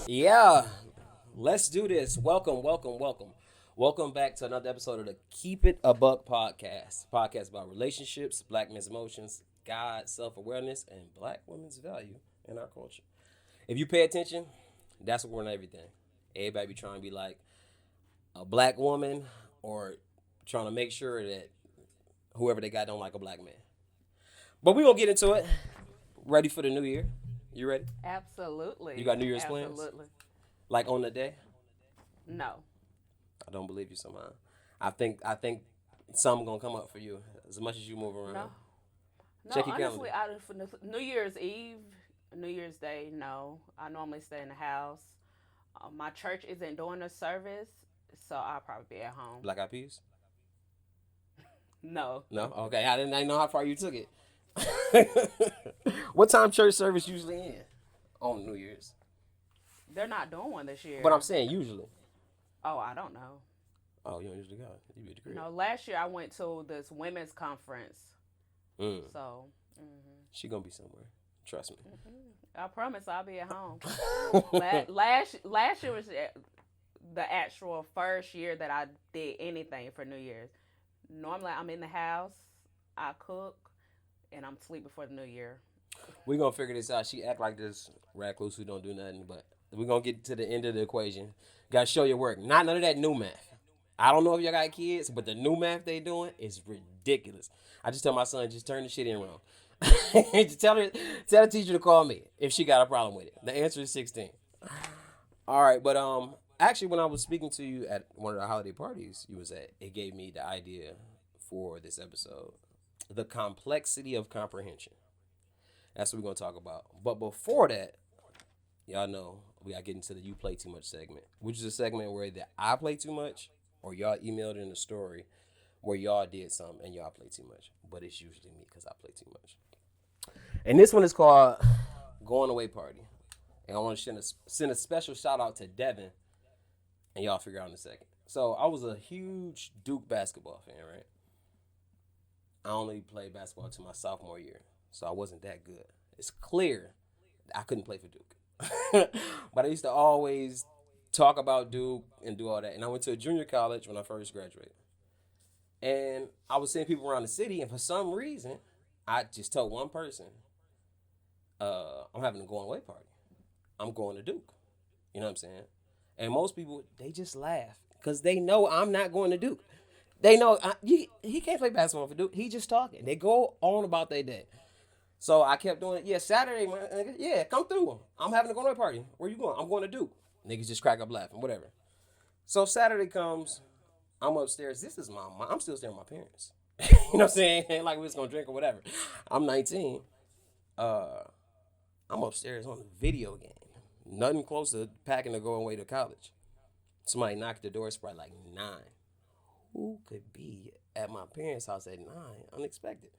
Yeah, let's do this. Welcome back to another episode of the Keep It a Buck podcast about relationships, black men's emotions, God, self-awareness, and black women's value in our culture. If you pay attention, that's what we're in everything. Everybody be trying to be like a black woman or trying to make sure that whoever they got don't like a black man. But we gonna get into it. Ready for the new year? You ready? You Absolutely. got New Year's plans? Absolutely. Like on the day? No. I don't believe you somehow. I think something gonna come up for you as much as you move No. around. No, Check your calendar. honestly, for New Year's Eve, New Year's Day, no. I normally stay in the house. My church isn't doing a service, so I'll probably be at home. Black Eyed Peas? No. No. Okay. I didn't know how far you took it. What time church service usually in on New Year's? They're not doing one this year. But I'm saying usually. Oh, I don't know. Oh, you don't usually go. You be at the crib. No, last year I went to this women's conference. Mm. So, She gonna be somewhere. Trust me. I promise I'll be at home. Last year was the actual first year that I did anything for New Year's. Normally, I'm in the house, I cook, and I'm asleep before the New Year. We gonna figure this out. She act like this recluse who don't do nothing, but we gonna get to the end of the equation. Gotta show your work. Not none of that new math. I don't know if y'all got kids, but the new math they doing is ridiculous. I just tell my son, just turn the shit in wrong. Just tell the teacher to call me if she got a problem with it. The answer is 16. All right, but actually when I was speaking to you at one of the holiday parties you was at, it gave me the idea for this episode. The complexity of comprehension. That's what we're gonna talk about. But before that, y'all know we gotta get into the you play too much segment, which is a segment where either I play too much or y'all emailed in a story where y'all did something and y'all play too much. But it's usually me because I play too much. And this one is called Going Away Party. And I want to send a special shout out to Devin, and y'all figure out in a second. So I was a huge Duke basketball fan, right? I only played basketball to my sophomore year, so I wasn't that good. It's clear I couldn't play for Duke. But I used to always talk about Duke and do all that. And I went to a junior college when I first graduated. And I was seeing people around the city, and for some reason, I just told one person, I'm having a going away party. I'm going to Duke. You know what I'm saying? And most people, they just laugh because they know I'm not going to Duke. They know he can't play basketball for Duke. He just talking. They go on about their day. So I kept doing it. Yeah, Saturday, man. Yeah, come through. I'm having a going away party. Where you going? I'm going to Duke. Niggas just crack up laughing, whatever. So Saturday comes. I'm upstairs. This is my mom. I'm still staying with my parents. You know what I'm saying? Ain't like we was gonna drink or whatever. I'm 19. I'm upstairs on a video game. Nothing close to packing to go away to college. Somebody knocked the door. It's probably like 9. Who could be at my parents' house at 9? Unexpected.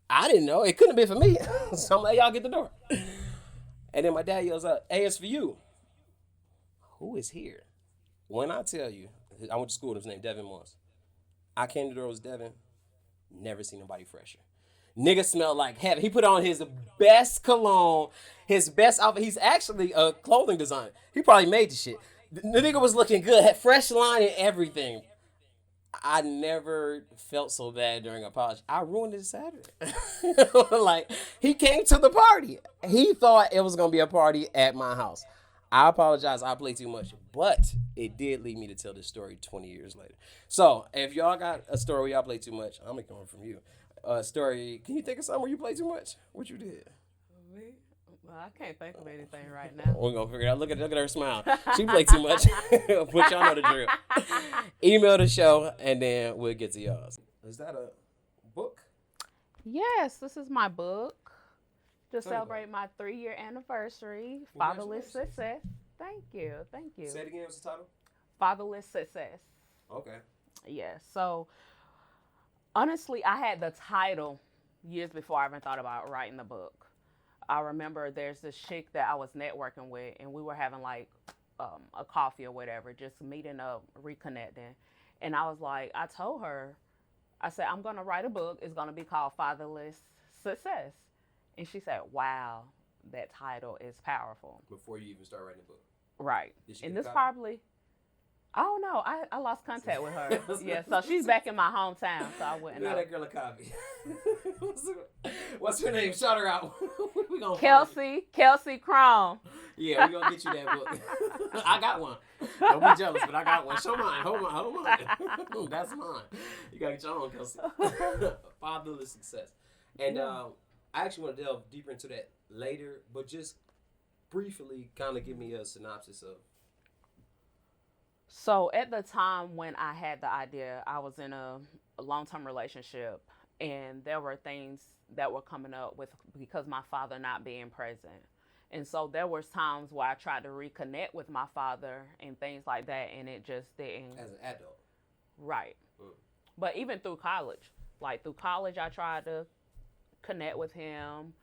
I didn't know. It couldn't have been for me. So I'm like, y'all get the door. And then my dad yells out, hey, it's for you. Who is here? When I tell you, I went to school, it was named Devin Moss. I came to the door, it was Devin. Never seen nobody fresher. Nigga smelled like heaven. He put on his best cologne, his best outfit. He's actually a clothing designer. He probably made the shit. The nigga was looking good, had fresh line and everything. I never felt so bad during a apology. I ruined his Saturday. Like, he came to the party. He thought it was going to be a party at my house. I apologize. I played too much. But it did lead me to tell this story 20 years later. So, if y'all got a story where y'all play too much, I'm going from you. Story, can you think of something where you play too much? What you did? Me? Well, I can't think of anything right now. We're going to figure it out. Look at her smile. She played too much. But y'all know the drill. Email the show, and then we'll get to y'all's. Is that a book? Yes, this is my book to celebrate my 3-year anniversary. Fatherless Success. Thank you. Thank you. Say it again. What's the title? Fatherless Success. Okay. Yeah. So, honestly, I had the title years before I even thought about writing the book. I remember there's this chick that I was networking with, and we were having like a coffee or whatever, just meeting up, reconnecting. And I was like, I told her, I said, I'm going to write a book. It's going to be called Fatherless Success. And she said, wow, that title is powerful. Before you even start writing the book. Right. Did she And get a this copy? probably, I don't know. I lost contact with her. Yeah, so she's back in my hometown, so I wouldn't Give know. that girl a copy. What's her name? Shout her out. We gonna Kelsey Chrome. Yeah, we gonna get you that book. I got one. Don't be jealous, but I got one. Show mine. Hold on. That's mine. You gotta get your own, Kelsey. Fatherless success. And I actually want to delve deeper into that later, but just briefly kind of give me a synopsis of. So at the time when I had the idea, I was in a long-term relationship, and there were things that were coming up with because my father not being present. And so there was times where I tried to reconnect with my father and things like that, and it just didn't. As an adult. Right. But even through college, I tried to connect with him.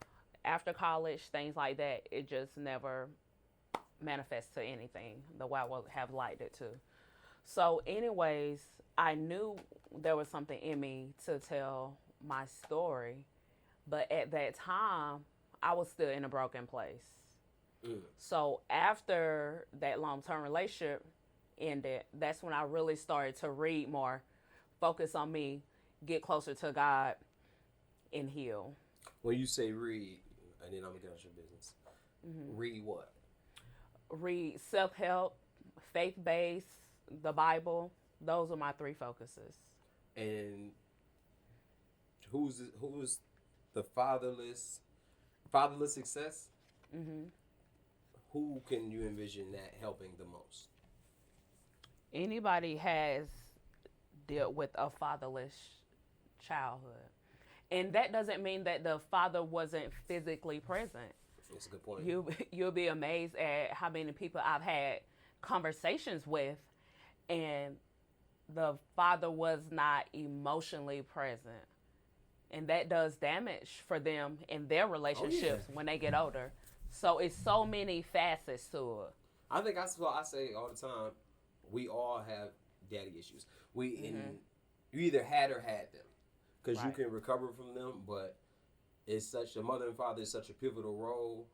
After college, things like that, it just never manifests to anything the way I would have liked it to. So anyways, I knew there was something in me to tell my story, but at that time I was still in a broken place. So after that long-term relationship ended, that's when I really started to read more, focus on me, get closer to God, and heal. When you say read, and then I'm gonna get on your business. Read what? Read self-help, faith-based, the Bible. Those are my three focuses. And who's the fatherless success? Who can you envision that helping the most? Anybody has dealt with a fatherless childhood. And that doesn't mean that the father wasn't physically present. That's a good point. You'll be amazed at how many people I've had conversations with, and the father was not emotionally present. And that does damage for them in their relationships when they get older. So it's so many facets to it. I think that's what I say all the time. We all have daddy issues. You either had or had them, because you can recover from them. But it's such a mother and father is such a pivotal role.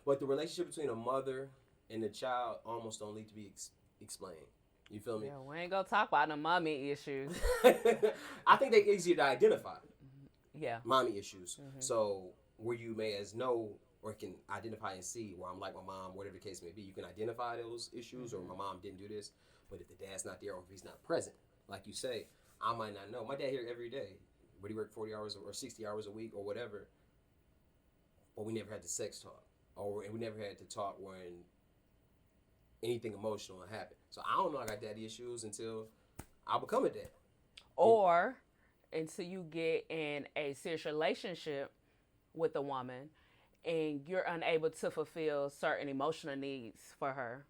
But the relationship between a mother and a child almost don't need to be explained. You feel me? Yeah, we ain't gonna talk about the mommy issues. I think they're easier to identify. Yeah. Mommy issues. So where you may as know or can identify and see where I'm like my mom, whatever the case may be, you can identify those issues, or my mom didn't do this. But if the dad's not there or if he's not present, like you say, I might not know. My dad here every day, but he worked 40 hours or 60 hours a week or whatever. But we never had the sex talk, or we never had to talk when anything emotional happened. So I don't know I got daddy issues until I become a dad. Or until you get in a serious relationship with a woman and you're unable to fulfill certain emotional needs for her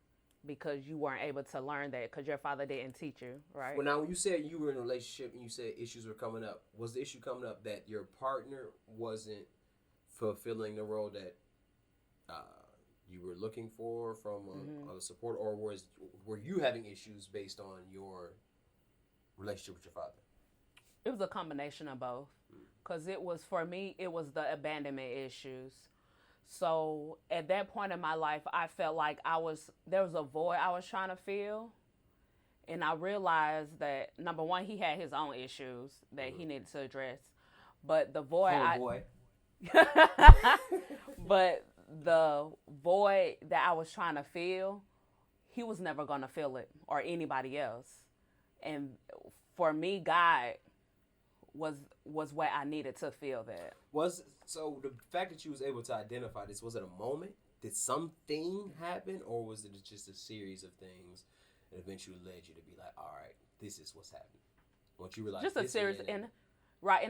because you weren't able to learn that because your father didn't teach you, right? Well, now when you said you were in a relationship and you said issues were coming up, was the issue coming up that your partner wasn't fulfilling the role that you were looking for from a support, or were you having issues based on your relationship with your father? It was a combination of both. Because it was, for me, it was the abandonment issues. So at that point in my life, I felt like there was a void I was trying to fill. And I realized that, number one, he had his own issues that he needed to address. But the void but the void that I was trying to fill, he was never going to fill it, or anybody else. And for me, God was what I needed to feel that. So the fact that you was able to identify this, was it a moment? Did something happen, or was it just a series of things that eventually led you to be like, all right, this is what's happening? Once you realize just a this series, and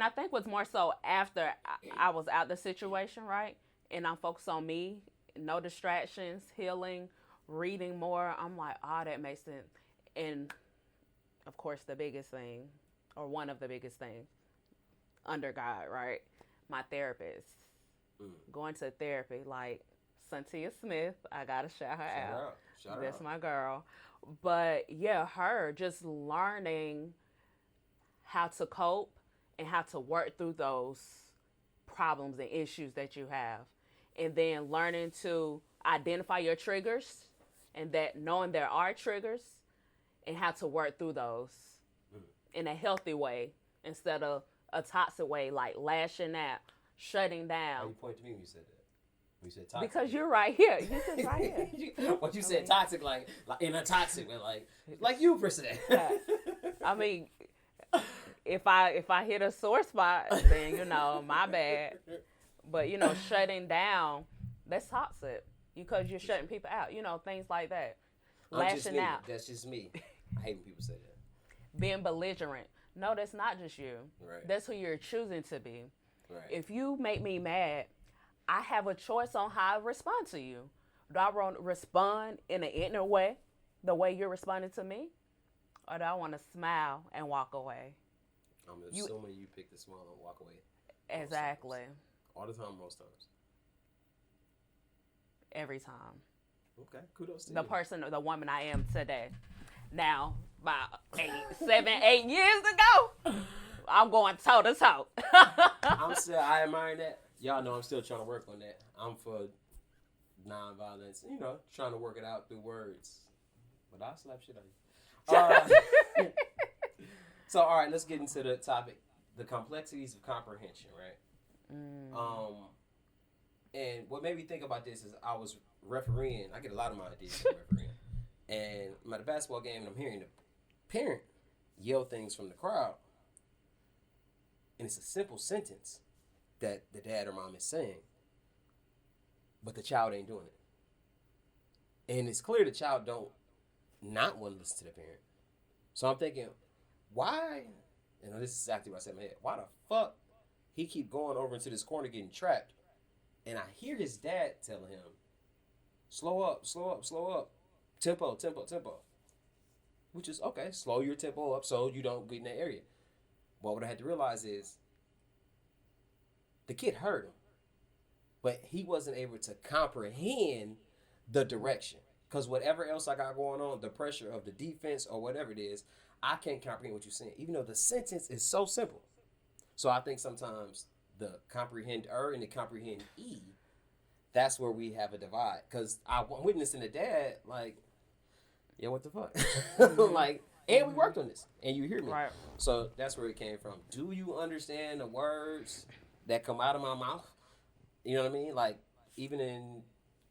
I think what's more so after I was out the situation, right, and I'm focused on me, no distractions, healing, reading more. I'm like, that makes sense. And of course, the biggest thing, or one of the biggest things, under God, right? My therapist. Going to therapy, like Cynthia Smith, I gotta shout her out. That's my girl. But yeah, her just learning how to cope and how to work through those problems and issues that you have. And then learning to identify your triggers and that knowing there are triggers and how to work through those in a healthy way instead of a toxic way, like lashing out, shutting Why you down. point to me when you said that? When you said toxic. Because you're right here. You're just right here. What you said toxic, like in a toxic way, like you per se. I mean, if I hit a sore spot, then my bad. But shutting down, that's toxic because you're shutting people out. Things like that. Lashing out. That's just me. I hate when people say that. Being belligerent. No, that's not just you. Right. That's who you're choosing to be. Right. If you make me mad, I have a choice on how I respond to you. Do I want to respond in an ignorant way, the way you're responding to me? Or do I want to smile and walk away? I'm assuming you pick the smile and walk away. Exactly. All the time, most times. Every time. Okay, kudos to The you. person or the woman I am today. Now, about 8 years ago, I'm going toe to toe. I admire that. Y'all know I'm still trying to work on that. I'm for nonviolence, trying to work it out through words. But I'll slap shit on you. So, all right, let's get into the topic. The complexities of comprehension, right? And what made me think about this is I was refereeing. I get a lot of my ideas from refereeing. And I'm at a basketball game and I'm hearing the parent yell things from the crowd. And it's a simple sentence that the dad or mom is saying. But the child ain't doing it. And it's clear the child don't not want to listen to the parent. So I'm thinking, why? This is exactly what I said in my head. Why the fuck he keep going over into this corner getting trapped? And I hear his dad telling him, slow up, slow up, slow up. Tempo, tempo, tempo. Which is, okay, slow your tempo up so you don't get in that area. But what I had to realize is the kid heard him. But he wasn't able to comprehend the direction. Because whatever else I got going on, the pressure of the defense or whatever it is, I can't comprehend what you're saying. Even though the sentence is so simple. So I think sometimes the comprehender and the comprehend-e, that's where we have a divide. Because I'm witnessing the dad, like, yeah, what the fuck? Like, and we worked on this. And you hear me. Right. So that's where it came from. Do you understand the words that come out of my mouth? You know what I mean? Like, even in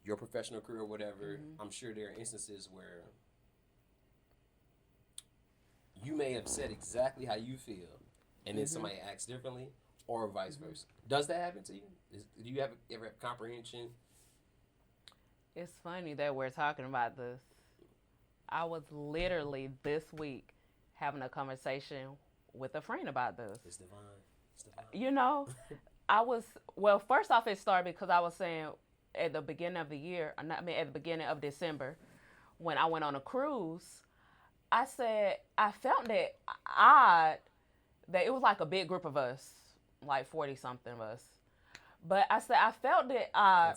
your professional career or whatever, I'm sure there are instances where you may have said exactly how you feel, and then somebody acts differently, or vice versa. Does that happen to you? Do you ever have comprehension? It's funny that we're talking about this. I was literally this week having a conversation with a friend about this. It's divine. It's divine. First off, it started because I was saying at the beginning of the year, at the beginning of December, when I went on a cruise, I said I felt that odd that it was like a big group of us, like 40 something of us. But I said I felt it odd.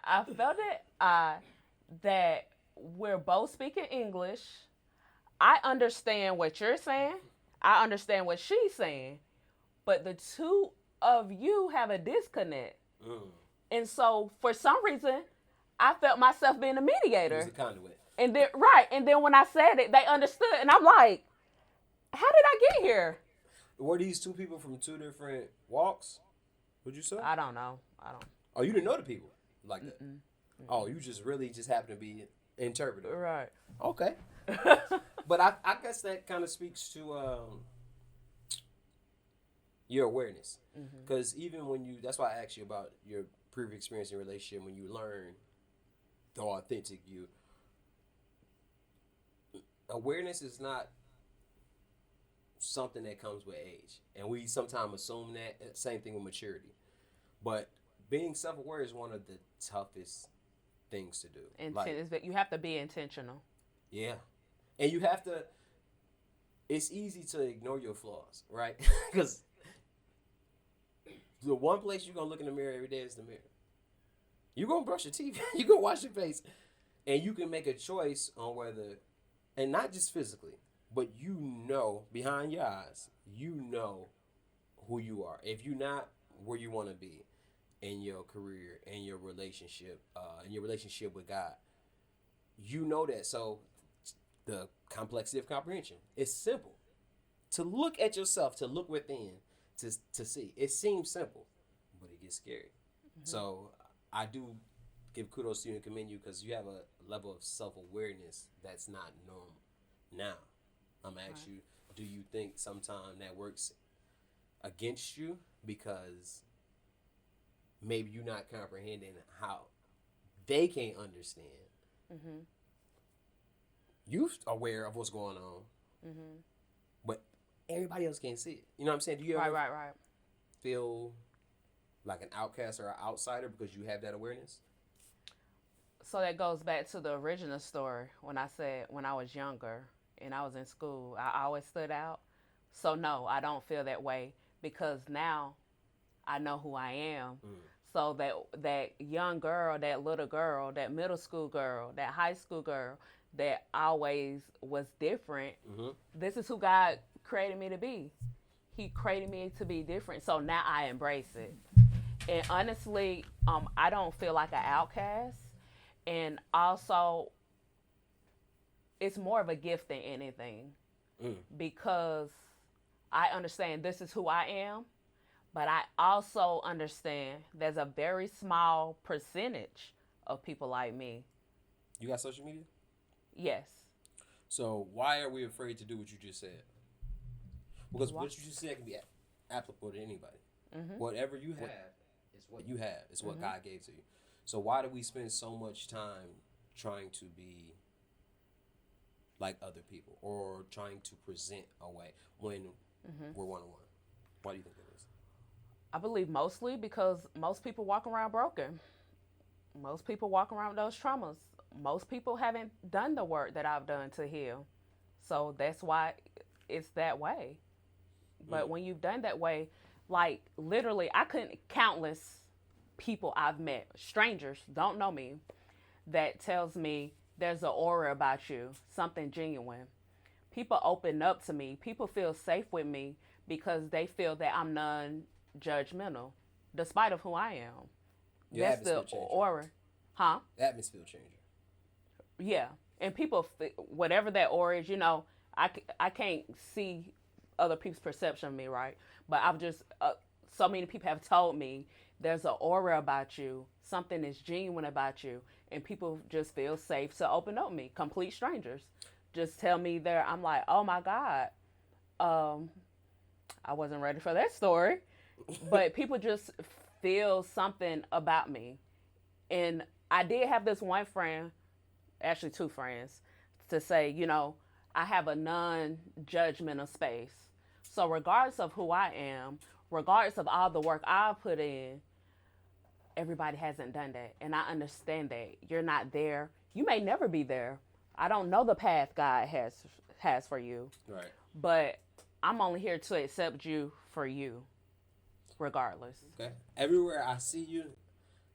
I felt it odd that we're both speaking English. I understand what you're saying. I understand what she's saying. But the two of you have a disconnect. And so for some reason, I felt myself being a mediator. It was a conduit. And then when I said it, they understood. And I'm like, how did I get here? Were these two people from two different walks? Would you say? I don't know. Oh, you didn't know the people like that? Oh, you just happened to be interpreting. Right. Okay. But I guess that kind of speaks to your awareness. Because even when that's why I asked you about your previous experience in relationship, when you learn the authentic you. Awareness is not something that comes with age. And we sometimes assume that. Same thing with maturity. But being self-aware is one of the toughest things to do. You have to be intentional. Yeah. And you have to, it's easy to ignore your flaws, right? Because the one place you're going to look in the mirror every day is the mirror. You're going to brush your teeth. You're going to wash your face. And you can make a choice on whether, and not just physically, but behind your eyes, who you are. If you're not where you want to be in your career, in your relationship with God, you know that. So the complexity of comprehension. It's simple. To look at yourself, to look within, to see. It seems simple, but it gets scary. So I do give kudos to you and commend you because you have a level of self awareness that's not normal. Now, I'm gonna ask you, do you think sometimes that works against you because maybe you're not comprehending how they can't understand? Mm-hmm. You're aware of what's going on, Mm-hmm. but everybody else can't see it. You know what I'm saying? Do you ever Right. feel like an outcast or an outsider because you have that awareness? So that goes back to the original story when I said when I was younger and I was in school, I always stood out. So no, I don't feel that way because now I know who I am. So that young girl, that little girl, that middle school girl, that high school girl that always was different, this is who God created me to be. He created me to be different. So now I embrace it. And honestly, I don't feel like an outcast. And also, it's more of a gift than anything because I understand this is who I am, but I also understand there's a very small percentage of people like me. You got social media? Yes. So why are we afraid to do what you just said? Because Why? what you just said can be applicable to anybody. Mm-hmm. Whatever you have is what you have. It's what God gave to you. So why do we spend so much time trying to be like other people or trying to present a way when we're one-on-one? Why do you think that is? I believe mostly because most people walk around broken. Most people walk around with those traumas. Most people haven't done the work that I've done to heal. So that's why it's that way. But when you've done that way, like literally, I couldn't countless people I've met, strangers, don't know me, that tells me there's an aura about you, something genuine. People open up to me. People feel safe with me because they feel that I'm non-judgmental, despite of who I am. Your That's the atmosphere changer. aura, huh? Atmosphere changer. Yeah, and people, whatever that aura is, I can't see other people's perception of me, right? But I've just, so many people have told me there's an aura about you, something is genuine about you, and people just feel safe to open up to me. Complete strangers just tell me I'm like, oh my God, I wasn't ready for that story, but people just feel something about me. And I did have this one friend, actually two friends, to say, I have a non-judgmental space. So regardless of who I am, regardless of all the work I've put in, everybody hasn't done that. And I understand that. You're not there. You may never be there. I don't know the path God has for you. Right. But I'm only here to accept you for you, regardless. Okay. Everywhere I see you,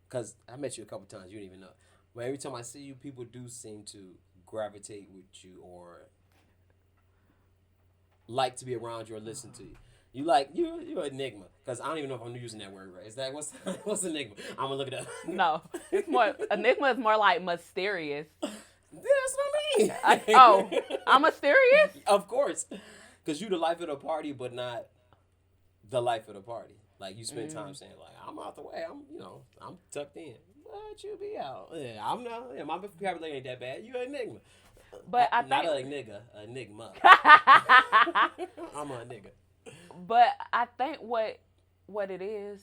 because I met you a couple times, you didn't even know. But every time I see you, people do seem to gravitate with you or like to be around you or listen to you. You're an enigma because I don't even know if I'm using that word right. Is that what's enigma? I'm gonna look it up. No, it's more enigma is more like mysterious. That's what I mean. I'm mysterious. Of course, because you the life of the party, but not the life of the party. Like you spend time saying like I'm out the way. I'm tucked in. But you be out. Yeah, I'm not. Yeah, my vocabulary ain't that bad. You an enigma. But I not think a nigga, a enigma. I'm a nigga. But I think what it is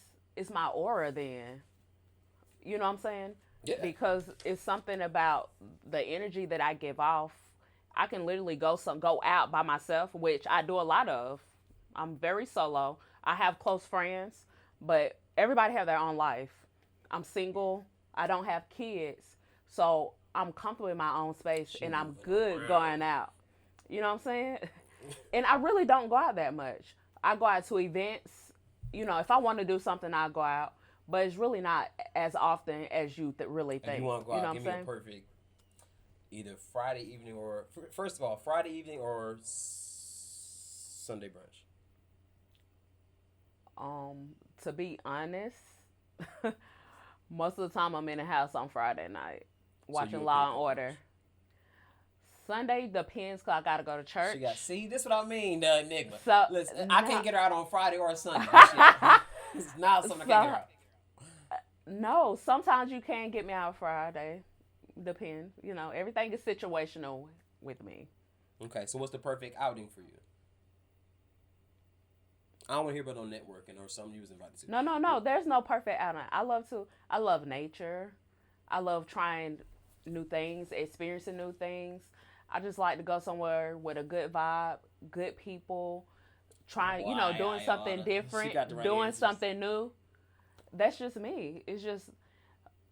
my aura then. You know what I'm saying? Yeah. Because it's something about the energy that I give off. I can literally go out by myself, which I do a lot of. I'm very solo. I have close friends, but everybody have their own life. I'm single. I don't have kids. So I'm comfortable in my own space and I'm good going out. You know what I'm saying? And I really don't go out that much. I go out to events. If I want to do something, I'll go out. But it's really not as often as you really think. If you want to go out, give me saying? a perfect either Friday evening or, first of all, Friday evening or Sunday brunch. To be honest, most of the time I'm in the house on Friday night So you watching a Law and people Order. Sunday depends because I gotta go to church. She got see. This what I mean, the enigma. So Listen, I no, can't get her out on Friday or Sunday. It's not something I can't get her out. no. Sometimes you can get me out Friday. Depends. You know, everything is situational with me. Okay, so what's the perfect outing for you? I don't want to hear about no networking or something you was invited to. No. There's no perfect outing. I love nature. I love trying new things, experiencing new things. I just like to go somewhere with a good vibe, good people, trying, doing something different, doing answers. something new. That's just me. It's just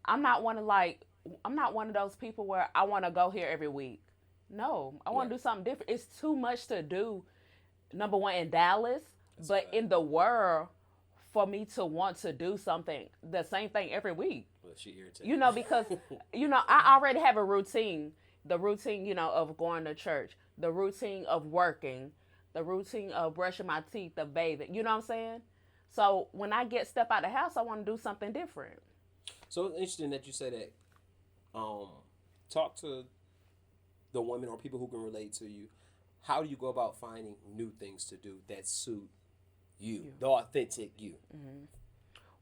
I'm not one of like I'm not one of those people where I want to go here every week. No, I want to do something different. It's too much to do. Number one in Dallas, but in the world, for me to want to do something, the same thing every week. Well, she irritated. Because I already have a routine. The routine, of going to church, the routine of working, the routine of brushing my teeth, of bathing. You know what I'm saying? So when I step out of the house, I want to do something different. So it's interesting that you say that. Talk to the women or people who can relate to you. How do you go about finding new things to do that suit you, the authentic you? Mm-hmm.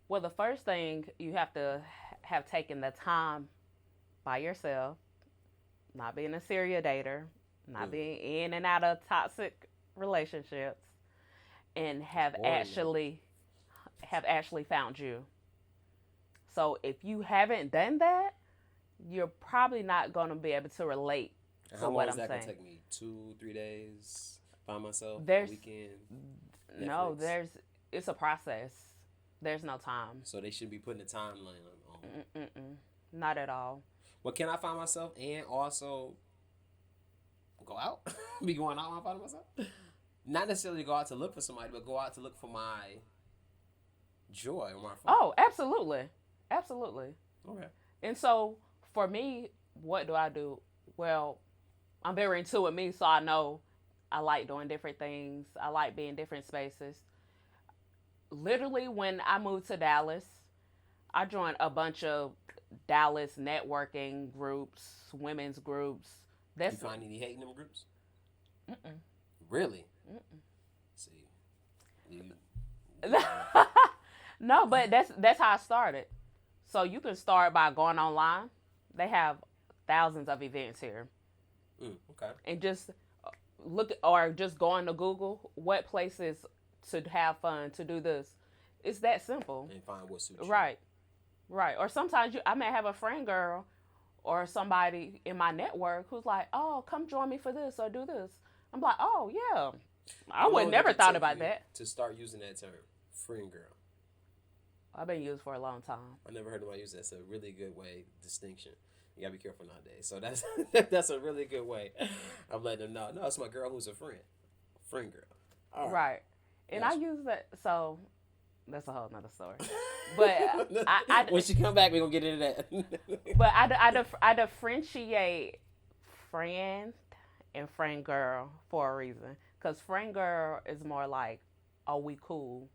Well, the first thing you have to have taken the time by yourself, not being a serial dater, not being in and out of toxic relationships, and have actually found you. So if you haven't done that, you're probably not going to be able to relate to what I'm saying. How long is that going to take me? 2-3 days? Find myself? A weekend? Netflix? No, it's a process. There's no time. So they shouldn't be putting a timeline on. Not at all. Well, can I find myself and also go out? Be going out when I find myself? Not necessarily go out to look for somebody, but go out to look for my joy or my fun. Oh, absolutely. Absolutely. Okay. And so for me, what do I do? Well, I'm very into it me, so I know I like doing different things. I like being in different spaces. Literally, when I moved to Dallas, I joined a bunch of Dallas networking groups, women's groups. You find any hate in them groups? Really? See, no, but that's how I started. So you can start by going online. They have thousands of events here. Okay. And just look or just go into Google what places to have fun, to do this. It's that simple. And find what suits you. Right. Or sometimes I may have a friend girl or somebody in my network who's like, oh, come join me for this or do this. I'm like, oh, yeah. I would never thought about that. To start using that term, friend girl. I've been used for a long time. I never heard anybody use that. That's a really good way, distinction. You gotta be careful nowadays. So that's a really good way of letting them know. No, it's my girl who's a friend. Friend girl. All right. And I use that, so that's a whole nother story. But when she come back, we're gonna get into that. But I differentiate friend and friend girl for a reason. Because friend girl is more like, oh, we cool.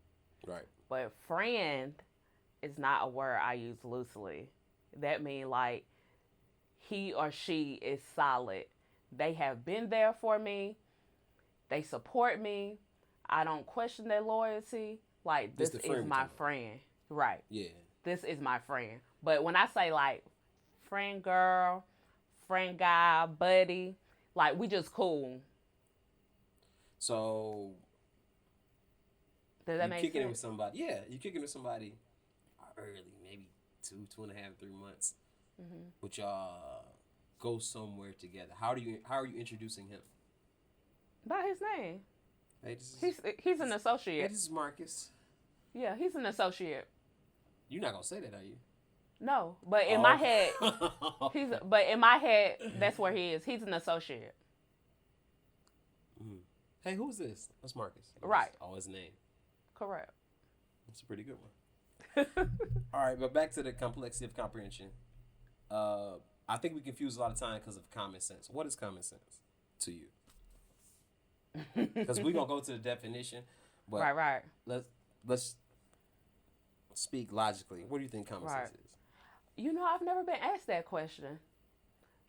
Right. But friend is not a word I use loosely. That means like he or she is solid. They have been there for me. They support me. I don't question their loyalty. Like, this is my friend. Right. Yeah. This is my friend. But when I say like friend girl, friend guy, buddy, like we just cool. So does that make sense? You kicking it with somebody. Yeah, you kicking it with somebody early, maybe 2.5, 3 months. Mm-hmm. But y'all go somewhere together. How are you introducing him? By his name. Hey, he's an associate. Hey, this is Marcus. Yeah, he's an associate. You're not gonna say that, are you? No, but in my head, that's where he is. He's an associate. Mm-hmm. Hey, who's this? That's Marcus. Right. Oh, his name. Correct. That's a pretty good one. All right, but back to the complexity of comprehension. I think we confuse a lot of time because of common sense. What is common sense to you? Because we're gonna go to the definition, but right. Let's speak logically, what do you think common Right. sense is? You know, I've never been asked that question.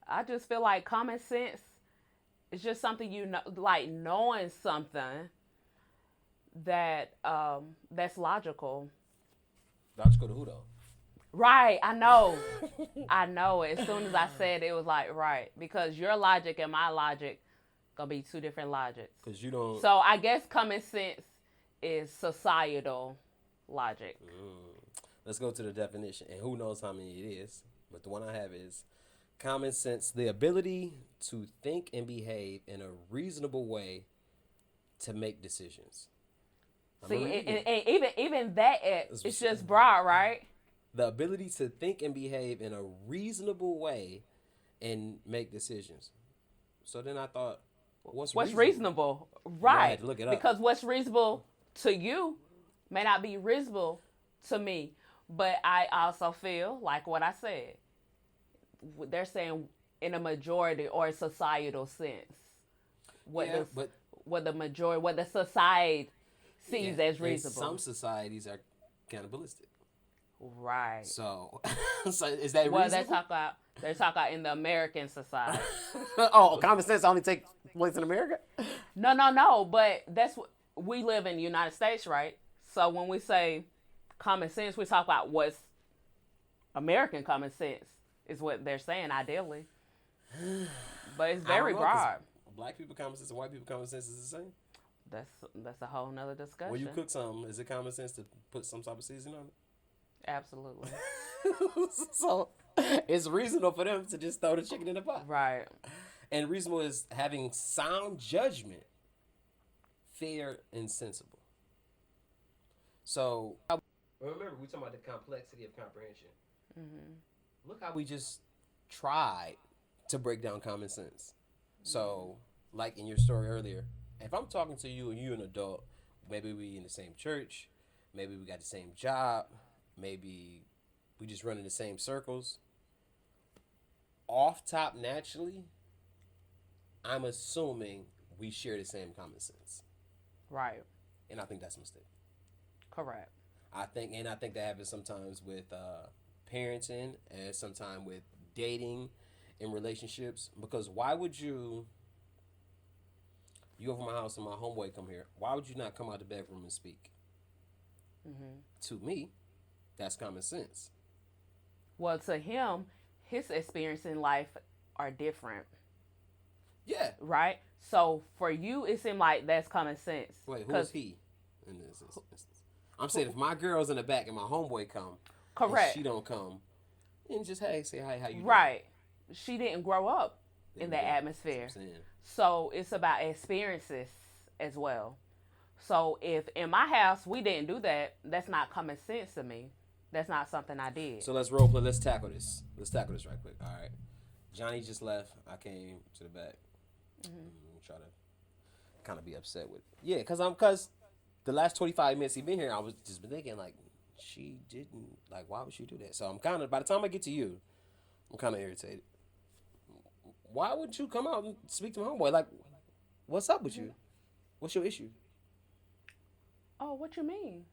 I just feel like common sense is just something you know, like knowing something that's logical. Logical to who though? Right, I know. I know. As soon as I said it, it was like right because your logic and my logic gonna be two different logics. Because you don't. So I guess common sense is societal logic. Let's go to the definition, and who knows how many it is. But the one I have is common sense: the ability to think and behave in a reasonable way to make decisions. See, and even that it's just broad, right? The ability to think and behave in a reasonable way and make decisions. So then I thought, what's reasonable? I Right. had to look it up. Because what's reasonable to you may not be reasonable to me. But I also feel like what I said. They're saying in a majority or a societal sense. What the society sees as reasonable. Some societies are cannibalistic. Right. So, so is that well, reasonable? they're talking about in the American society. Oh, common sense only takes place in America? No. But that's what we live in the United States, right? So when we say common sense, we talk about what's American common sense is what they're saying ideally. But it's very broad. Black people common sense and white people common sense is the same. That's a whole nother discussion. When you cook something, is it common sense to put some type of seasoning on it? Absolutely. So it's reasonable for them to just throw the chicken in the pot. Right. And reasonable is having sound judgment, fair and sensible. So remember, we talking about the complexity of comprehension. Mm-hmm. Look how we just tried to break down common sense. So, like in your story earlier, if I'm talking to you and you're an adult, maybe we in the same church, maybe we got the same job, maybe we just run in the same circles. Off top, naturally, I'm assuming we share the same common sense. Right. And I think that's a mistake. Correct. I think that happens sometimes with parenting and sometimes with dating and relationships. Because why would you over my house and my homeboy come here? Why would you not come out the bedroom and speak? Mm-hmm. To me, that's common sense. Well, to him, his experience in life are different. Yeah. Right? So for you, it seemed like that's common sense. Wait, who is he in this instance? I'm saying if my girl's in the back and my homeboy come, correct, and she don't come, and just say hi, how you doing? Right. She didn't grow up in that atmosphere. So it's about experiences as well. So if in my house we didn't do that, that's not common sense to me. That's not something I did. So let's role play. Let's tackle this. Right quick. All right. Johnny just left. I came to the back. Try to kind of be upset with it. Yeah, because the last 25 minutes he been here, I was just been thinking like, she didn't, like, why would she do that? So I'm kind of, by the time I get to you, I'm kind of irritated. Why would you come out and speak to my homeboy? Like, what's up with you? What's your issue? Oh, what you mean?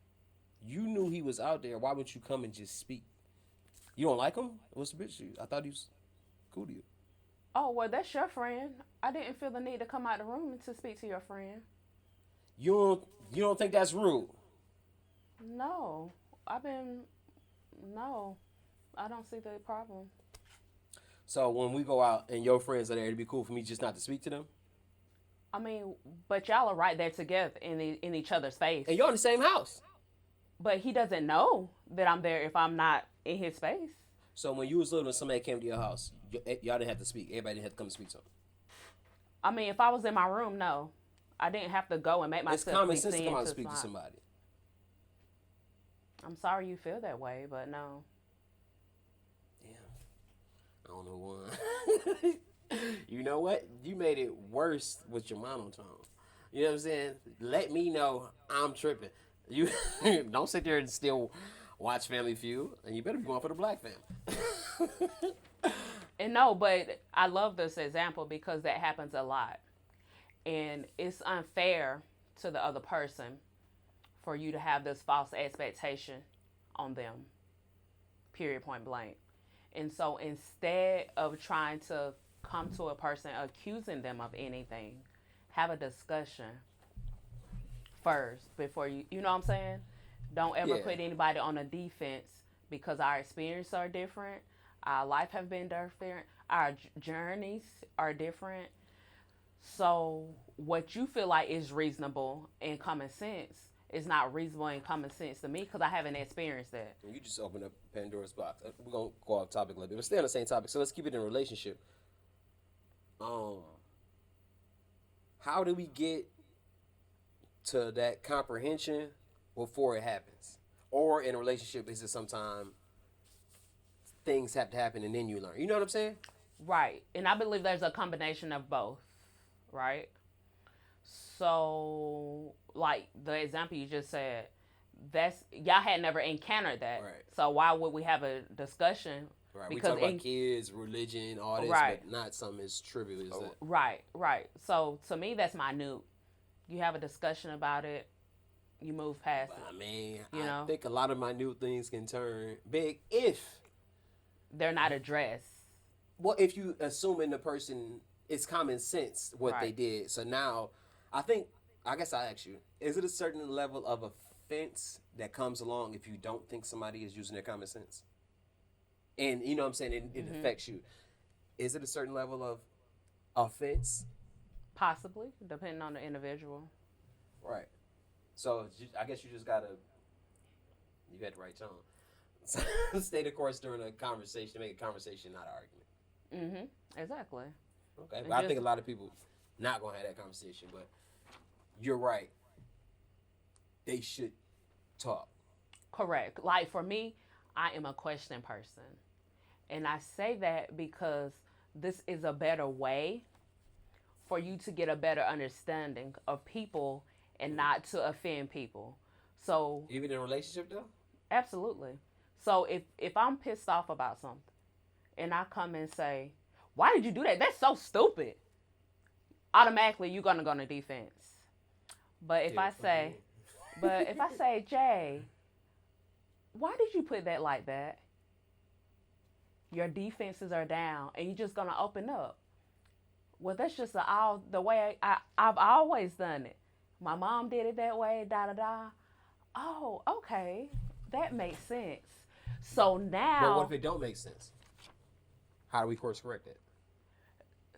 You knew he was out there. Why would you come and just speak? You don't like him? What's the issue? I thought he was cool to you. Oh, well, that's your friend. I didn't feel the need to come out the room to speak to your friend. You don't think that's rude? No. No. I don't see the problem. So when we go out and your friends are there, it'd be cool for me just not to speak to them? I mean, but y'all are right there together in each other's face. And y'all in the same house. But he doesn't know that I'm there if I'm not in his space. So when you was little and somebody came to your house, y'all didn't have to speak. Everybody didn't have to come and speak to him. I mean, if I was in my room, no. I didn't have to go and make myself It's common be sense to seen come out and to speak to smile. somebody. I'm sorry you feel that way, but no. Yeah. I don't know why. You know what? You made it worse with your monotone. You know what I'm saying? Let me know I'm tripping. You don't sit there and still watch Family Feud, and you better be going for the black family. And no, but I love this example because that happens a lot. And it's unfair to the other person for you to have this false expectation on them, period, point blank. And so instead of trying to come to a person accusing them of anything, have a discussion first before you know what I'm saying? Don't ever Yeah. put anybody on a defense because our experiences are different, our life have been different, our journeys are different. So what you feel like is reasonable and common sense is not reasonable and common sense to me because I haven't experienced that. You just opened up Pandora's box. We're gonna go off topic a little bit, but stay on the same topic. So let's keep it in a relationship. Um, how do we get to that comprehension before it happens? Or in a relationship, is it sometimes things have to happen and then you learn? You know what I'm saying? Right. And I believe there's a combination of both, right? So, like the example you just said, that's y'all had never encountered that. Right. So why would we have a discussion? Right. Because we talk about kids, religion, all this, right, but not something as trivial as that. Right, right. So to me, that's minute. You have a discussion about it. You move past But, it. I mean, You know? I think a lot of minute things can turn big if, They're not addressed. well, if you assuming the person, it's common sense what they Right. did. So now, I guess I ask you, is it a certain level of offense that comes along if you don't think somebody is using their common sense? And you know what I'm saying, it affects you. Is it a certain level of offense? Possibly, depending on the individual. Right. So I guess you just gotta, you had the right tone. Stay the course during a conversation to make a conversation, not an argument. Exactly. Okay, And but I just- think a lot of people not gonna have that conversation. But you're right. They should talk. Correct. Like for me, I am a question person. And I say that because this is a better way for you to get a better understanding of people and not to offend people. So, Even in a relationship, though. absolutely. So if I'm pissed off about something and I come and say, "Why did you do that? That's so stupid." Automatically you're going to go on defense. But if Yeah, I say, "Jay, why did you put that like that?" Your defenses are down and you're just going to open up. Well, that's just the way I've always done it. My mom did it that way, da da da. Oh, okay. That makes sense. So But now, what if it don't make sense? How do we course correct it?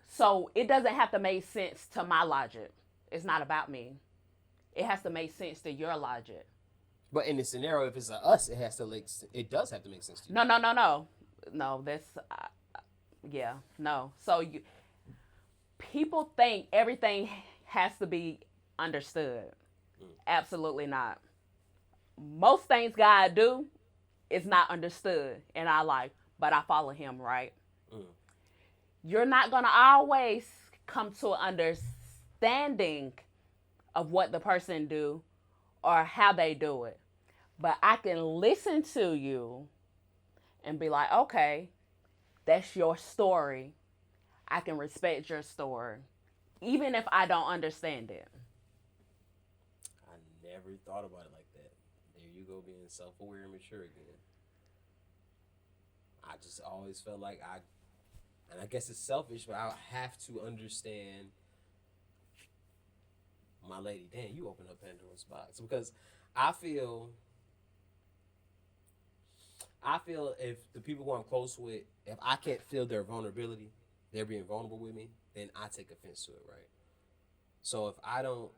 so it doesn't have to make sense to my logic. It's not about me. It has to make sense to your logic. But in the scenario, if it's a us, it has to like it does have to make sense to you. No. That's yeah, no. So people think everything has to be understood. Absolutely not. Most things God do is not understood in our life, but I follow him, right? You're not going to always come to an understanding of what the person do or how they do it. But I can listen to you and be like, "Okay, that's your story. I can respect your story, even if I don't understand it." I never thought about it like that. There you go, being self-aware and mature again. I just always felt like and I guess it's selfish, but I have to understand my lady. Damn, you open up Pandora's box because I feel if the people who I'm close with, if I can't feel their vulnerability, they're being vulnerable with me, then I take offense to it, right? So if I don't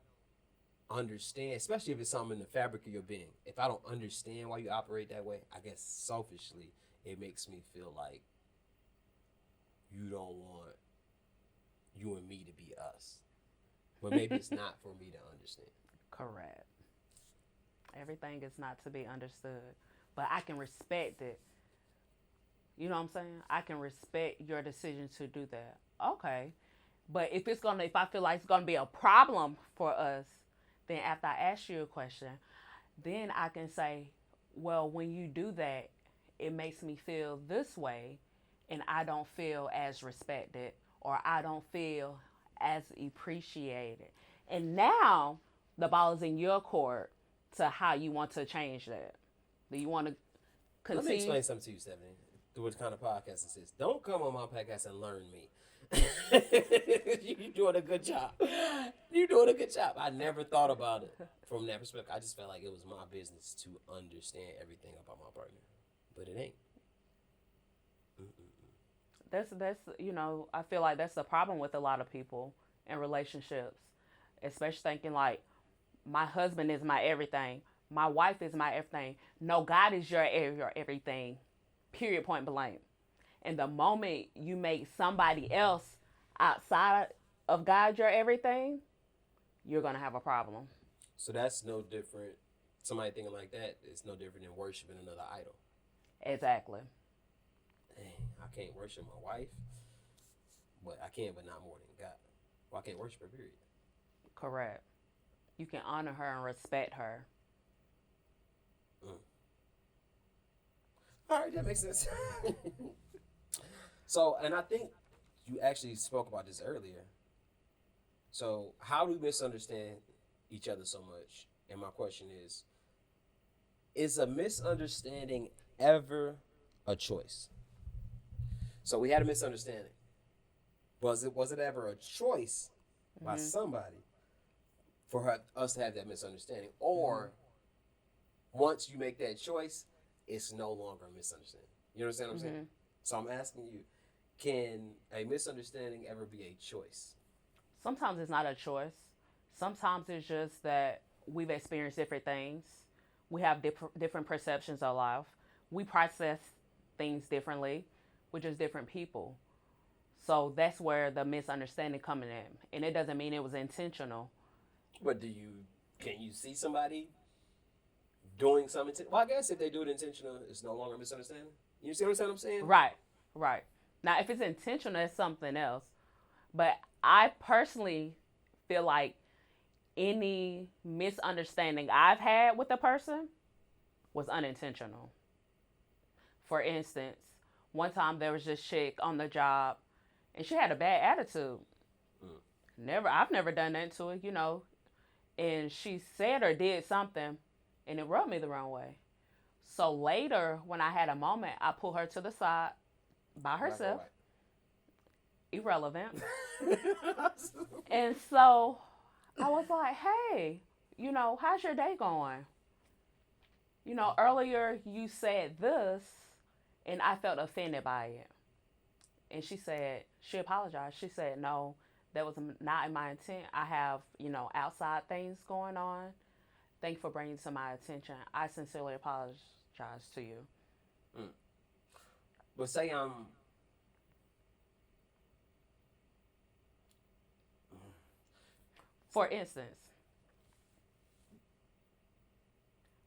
understand, especially if it's something in the fabric of your being, if I don't understand why you operate that way, I guess selfishly it makes me feel like you don't want you and me to be us. But maybe it's not for me to understand. Correct. Everything is not to be understood, but I can respect it. You know what I'm saying? I can respect your decision to do that. Okay. But if I feel like it's gonna be a problem for us, then after I ask you a question, then I can say, "Well, when you do that, it makes me feel this way, and I don't feel as respected, or I don't feel as appreciated." And now the ball is in your court to how you want to change that. Do you want to Let me conceive. explain something to you, Stephanie. Through what kind of podcast this is. Don't come on my podcast and learn me. You're doing a good job. You're doing a good job. I never thought about it from that perspective. I just felt like it was my business to understand everything about my partner, but it ain't. That's I feel like that's the problem with a lot of people in relationships, especially thinking like my husband is my everything, my wife is my everything. No, God is your everything. Period. Point blank. And the moment you make somebody else outside of God your everything, you're gonna have a problem. So that's no different. Somebody thinking like that is no different than worshiping another idol. Exactly. Dang, I can't worship my wife, but I can, but not more than God. Well, I can't worship her, period. Correct. You can honor her and respect her. Mm. All right, that makes sense. So, and I think you actually spoke about this earlier. So, how do we misunderstand each other so much? And my question is a misunderstanding ever a choice? So we had a misunderstanding. Was it ever a choice by somebody for us to have that misunderstanding? Or once you make that choice, it's no longer a misunderstanding. You understand what I'm saying? So I'm asking you, can a misunderstanding ever be a choice? Sometimes it's not a choice. Sometimes it's just that we've experienced different things. We have different perceptions of life. We process things differently. We're just different people. So that's where the misunderstanding coming in. And it doesn't mean it was intentional. But can you see somebody doing something? Well, I guess if they do it intentional, it's no longer a misunderstanding. You see what I'm saying? Right, right. Now, if it's intentional, it's something else. But I personally feel like any misunderstanding I've had with a person was unintentional. For instance, one time there was this chick on the job and she had a bad attitude. I've never done that to her. And she said or did something and it rubbed me the wrong way. So later, when I had a moment, I pulled her to the side by herself. Irrelevant. And so I was like, hey, how's your day going? Earlier you said this and I felt offended by it. And she apologized. She said, no, that was not in my intent. I have, outside things going on. Thank you for bringing it to my attention. I sincerely apologize to you. But say For instance,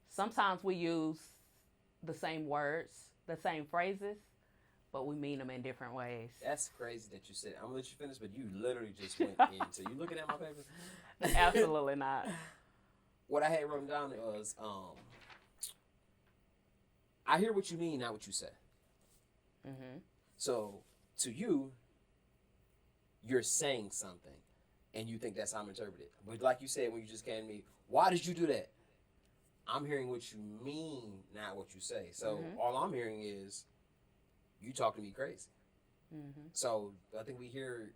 sometimes we use the same words, the same phrases, but we mean them in different ways. That's crazy that you said. I'm gonna let you finish, but you literally just went into. You looking at my paper? Absolutely not. What I had written down was, I hear what you mean, not what you say. So to you, you're saying something, and you think that's how I'm interpreting it. But like you said when you just came to me, why did you do that? I'm hearing what you mean, not what you say. So all I'm hearing is you talking to me crazy. So I think we hear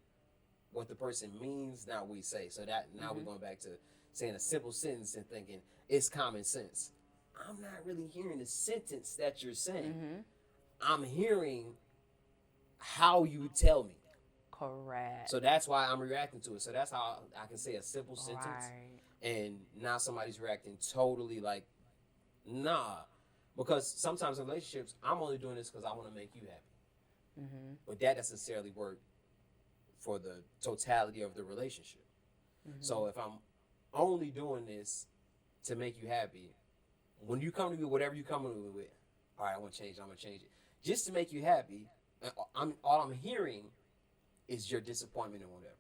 what the person means, not what we say. So that now we're going back to saying a simple sentence and thinking it's common sense. I'm not really hearing the sentence that you're saying. I'm hearing how you tell me. Correct. So that's why I'm reacting to it. So that's how I can say a simple sentence. Right. And now somebody's reacting totally like, nah. Because sometimes in relationships, I'm only doing this because I want to make you happy. But that doesn't necessarily work for the totality of the relationship. So if I'm only doing this to make you happy, when you come to me, whatever you come to me with, all right, I want to change it, I'm going to change it. Just to make you happy, all I'm hearing is your disappointment and whatever.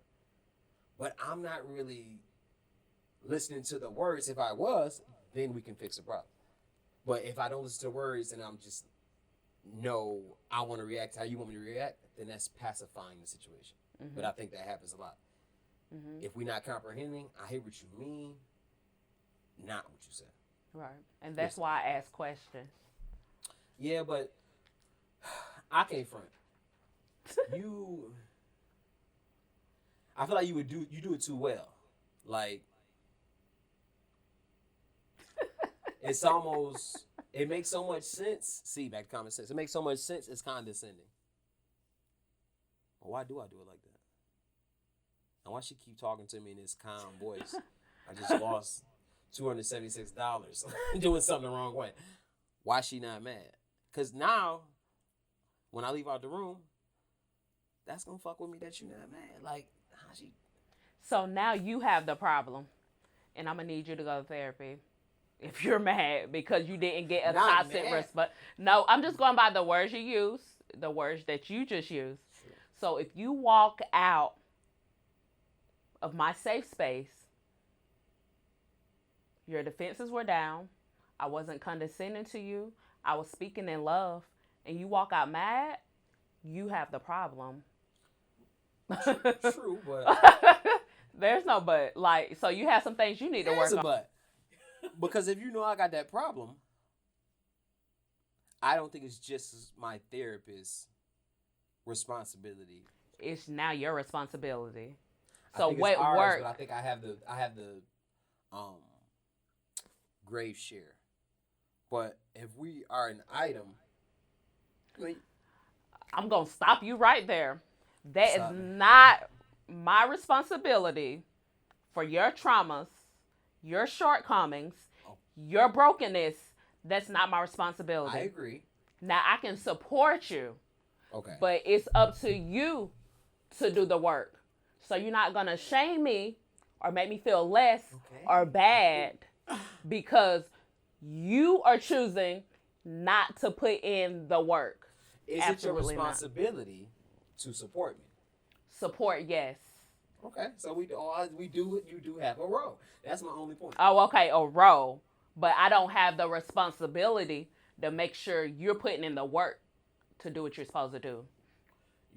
But I'm not really listening to the words. If I was, then we can fix the problem. But if I don't listen to the words and I'm just, no, I want to react how you want me to react, then that's pacifying the situation. But I think that happens a lot. If we're not comprehending, I hear what you mean, not what you say. Right. And that's why I ask questions. Yeah, but I can't front. You, I feel like you do it too well. Like it's almost it makes so much sense. See, back to common sense. It makes so much sense. It's condescending. Well, why do I do it like that? And why she keep talking to me in this calm voice? I just lost $276 doing something the wrong way. Why she not mad? Cause now, when I leave out the room, that's gonna fuck with me that you not mad. Like how she? So now you have the problem, and I'm gonna need you to go to therapy if you're mad because you didn't get a Not toxic mad. response. No, I'm just going by the words you use, the words that you just used. Sure. So if you walk out of my safe space, your defenses were down. I wasn't condescending to you. I was speaking in love, and you walk out mad, you have the problem. True, but There's no but. Like, so you have some things you need to there's work a on. but. Because if you know I got that problem, I don't think it's just my therapist's responsibility. It's now your responsibility. I So think it's what ours, work? but I think I have the um grave share. But if we are an item, I mean, I'm gonna stop you right there. That is stop me. not my responsibility for your traumas, your shortcomings, Oh, your brokenness. That's not my responsibility. I agree. Now I can support you, Okay. but it's up to you to do the work. So you're not gonna shame me or make me feel less Okay. or bad because you are choosing not to put in the work. Is it your Absolutely not. responsibility to support me? Support, yes. Okay. So we do you do have a role. That's my only point. Oh, okay, a role. But I don't have the responsibility to make sure you're putting in the work to do what you're supposed to do.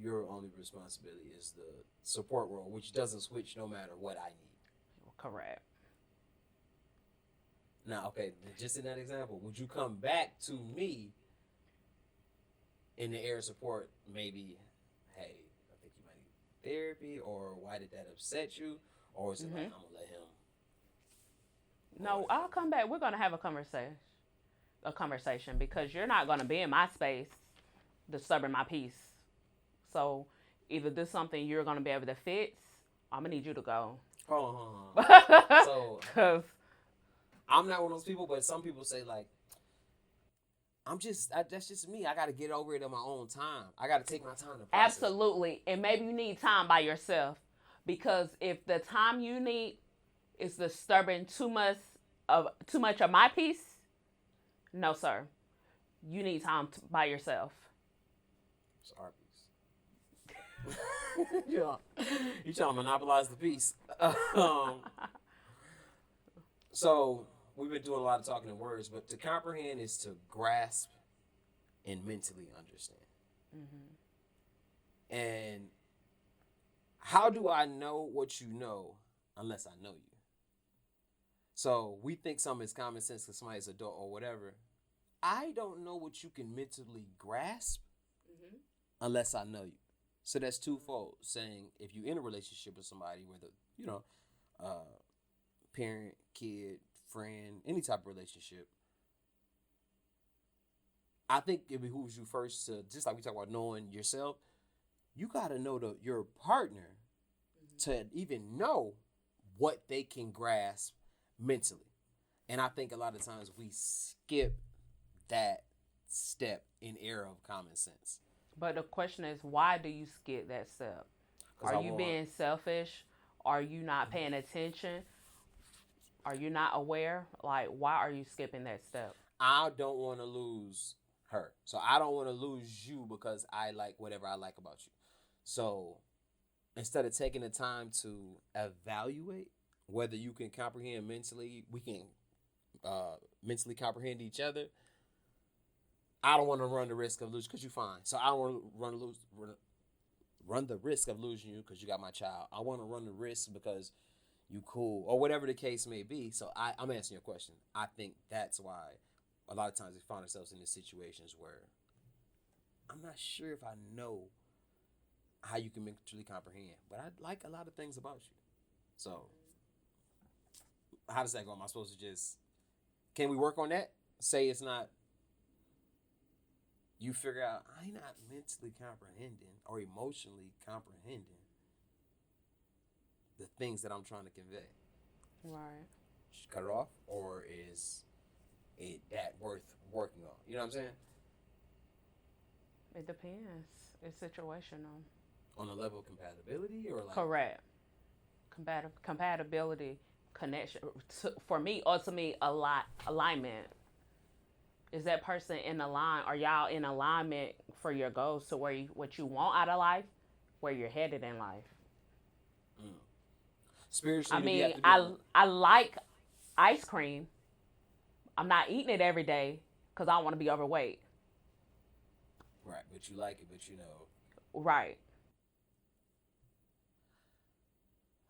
Your only responsibility is the support role, which doesn't switch no matter what I need. Correct. Now, okay, just in that example, would you come back to me in the area of support, maybe, hey, I think you might need therapy, or why did that upset you? Or is it like, I'm going to let him? No, I'll come back. We're gonna have a conversation because you're not gonna be in my space disturbing my peace. So either this is something you're gonna be able to fix, I'm gonna need you to go. Hold on. So, Cause I'm not one of those people, but some people say, like, that's just me. I got to get over it on my own time. I got to take my time to process. absolutely, and maybe you need time by yourself because if the time you need is disturbing too much of my peace, no, sir, you need time by yourself. It's our piece. Yeah. You trying to monopolize the piece. So we've been doing a lot of talking in words, but to comprehend is to grasp and mentally understand. And how do I know what you know unless I know you? So we think something is common sense because somebody's adult or whatever. I don't know what you can mentally grasp unless I know you. So that's twofold. Saying if you're in a relationship with somebody, whether parent, kid, friend, any type of relationship, I think it behooves you first to, just like we talk about knowing yourself, you gotta know your partner to even know what they can grasp mentally. And I think a lot of times we skip that step in era of common sense. But the question is, why do you skip that step? Are you being selfish? Are you not paying attention? Are you not aware? Like, why are you skipping that step? I don't want to lose her. So I don't want to lose you because I like whatever I like about you. So instead of taking the time to evaluate whether you can comprehend mentally, we can mentally comprehend each other. I don't want to run the risk of losing because you're fine. So I don't want to run the risk of losing you because you got my child. I want to run the risk because you cool or whatever the case may be. So I'm answering your question. I think that's why a lot of times we find ourselves in these situations where I'm not sure if I know how you can mentally comprehend, but I like a lot of things about you. So, how does that go? Am I supposed to just, can we work on that? Say it's not, you figure out, I'm not mentally comprehending or emotionally comprehending the things that I'm trying to convey. Right. Just cut it off, or is it that worth working on? You know what I'm saying? It depends. It's situational. On a level of compatibility, or like, Correct. Compatibility, connection. For me, ultimately, alignment. Is that person in align? Are y'all in alignment for your goals to where what you want out of life, where you're headed in life? mm. Spiritually, I do we have mean, to be I like ice cream. I'm not eating it every day because I don't want to be overweight. right, but you like it, but you know, Right.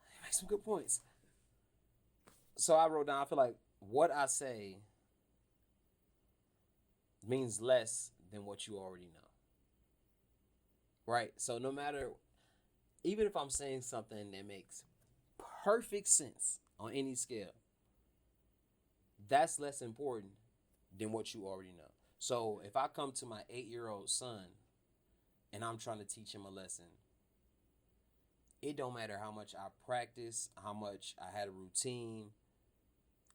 you make some good points. So I wrote down, I feel like what I say means less than what you already know. Right? So no matter, even if I'm saying something that makes perfect sense on any scale, that's less important than what you already know. So if I come to my 8-year-old son and I'm trying to teach him a lesson, it don't matter how much I practice, how much I had a routine.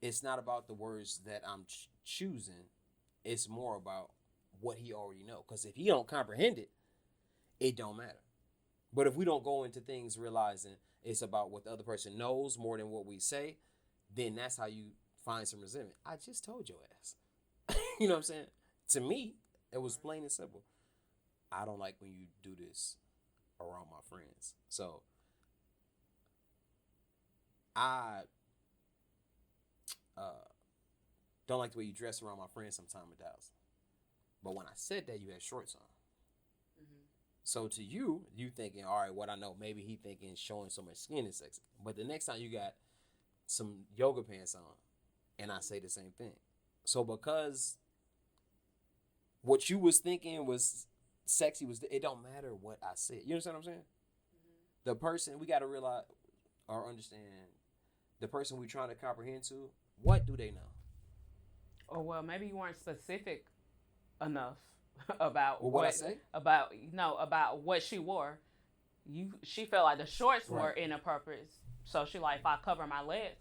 It's not about the words that I'm choosing. It's more about what he already know. Because if he don't comprehend it, it don't matter. But if we don't go into things realizing it's about what the other person knows more than what we say, then that's how you find some resentment. I just told your ass. You know what I'm saying? To me, it was plain and simple. I don't like when you do this around my friends. So I don't like the way you dress around my friends sometime in Dallas. But when I said that, you had shorts on. Mm-hmm. So to you, you thinking, all right, what I know, maybe he thinking showing so much skin is sexy. But the next time you got some yoga pants on, and I say the same thing. So because what you was thinking was sexy, was it don't matter what I said. You understand what I'm saying? Mm-hmm. The person, we got to realize or understand, the person we trying to comprehend to, what do they know? Or well, maybe you weren't specific enough about Well, what I say? about no about what she wore. She felt like the shorts Right. were inappropriate, so she like if I cover my leg,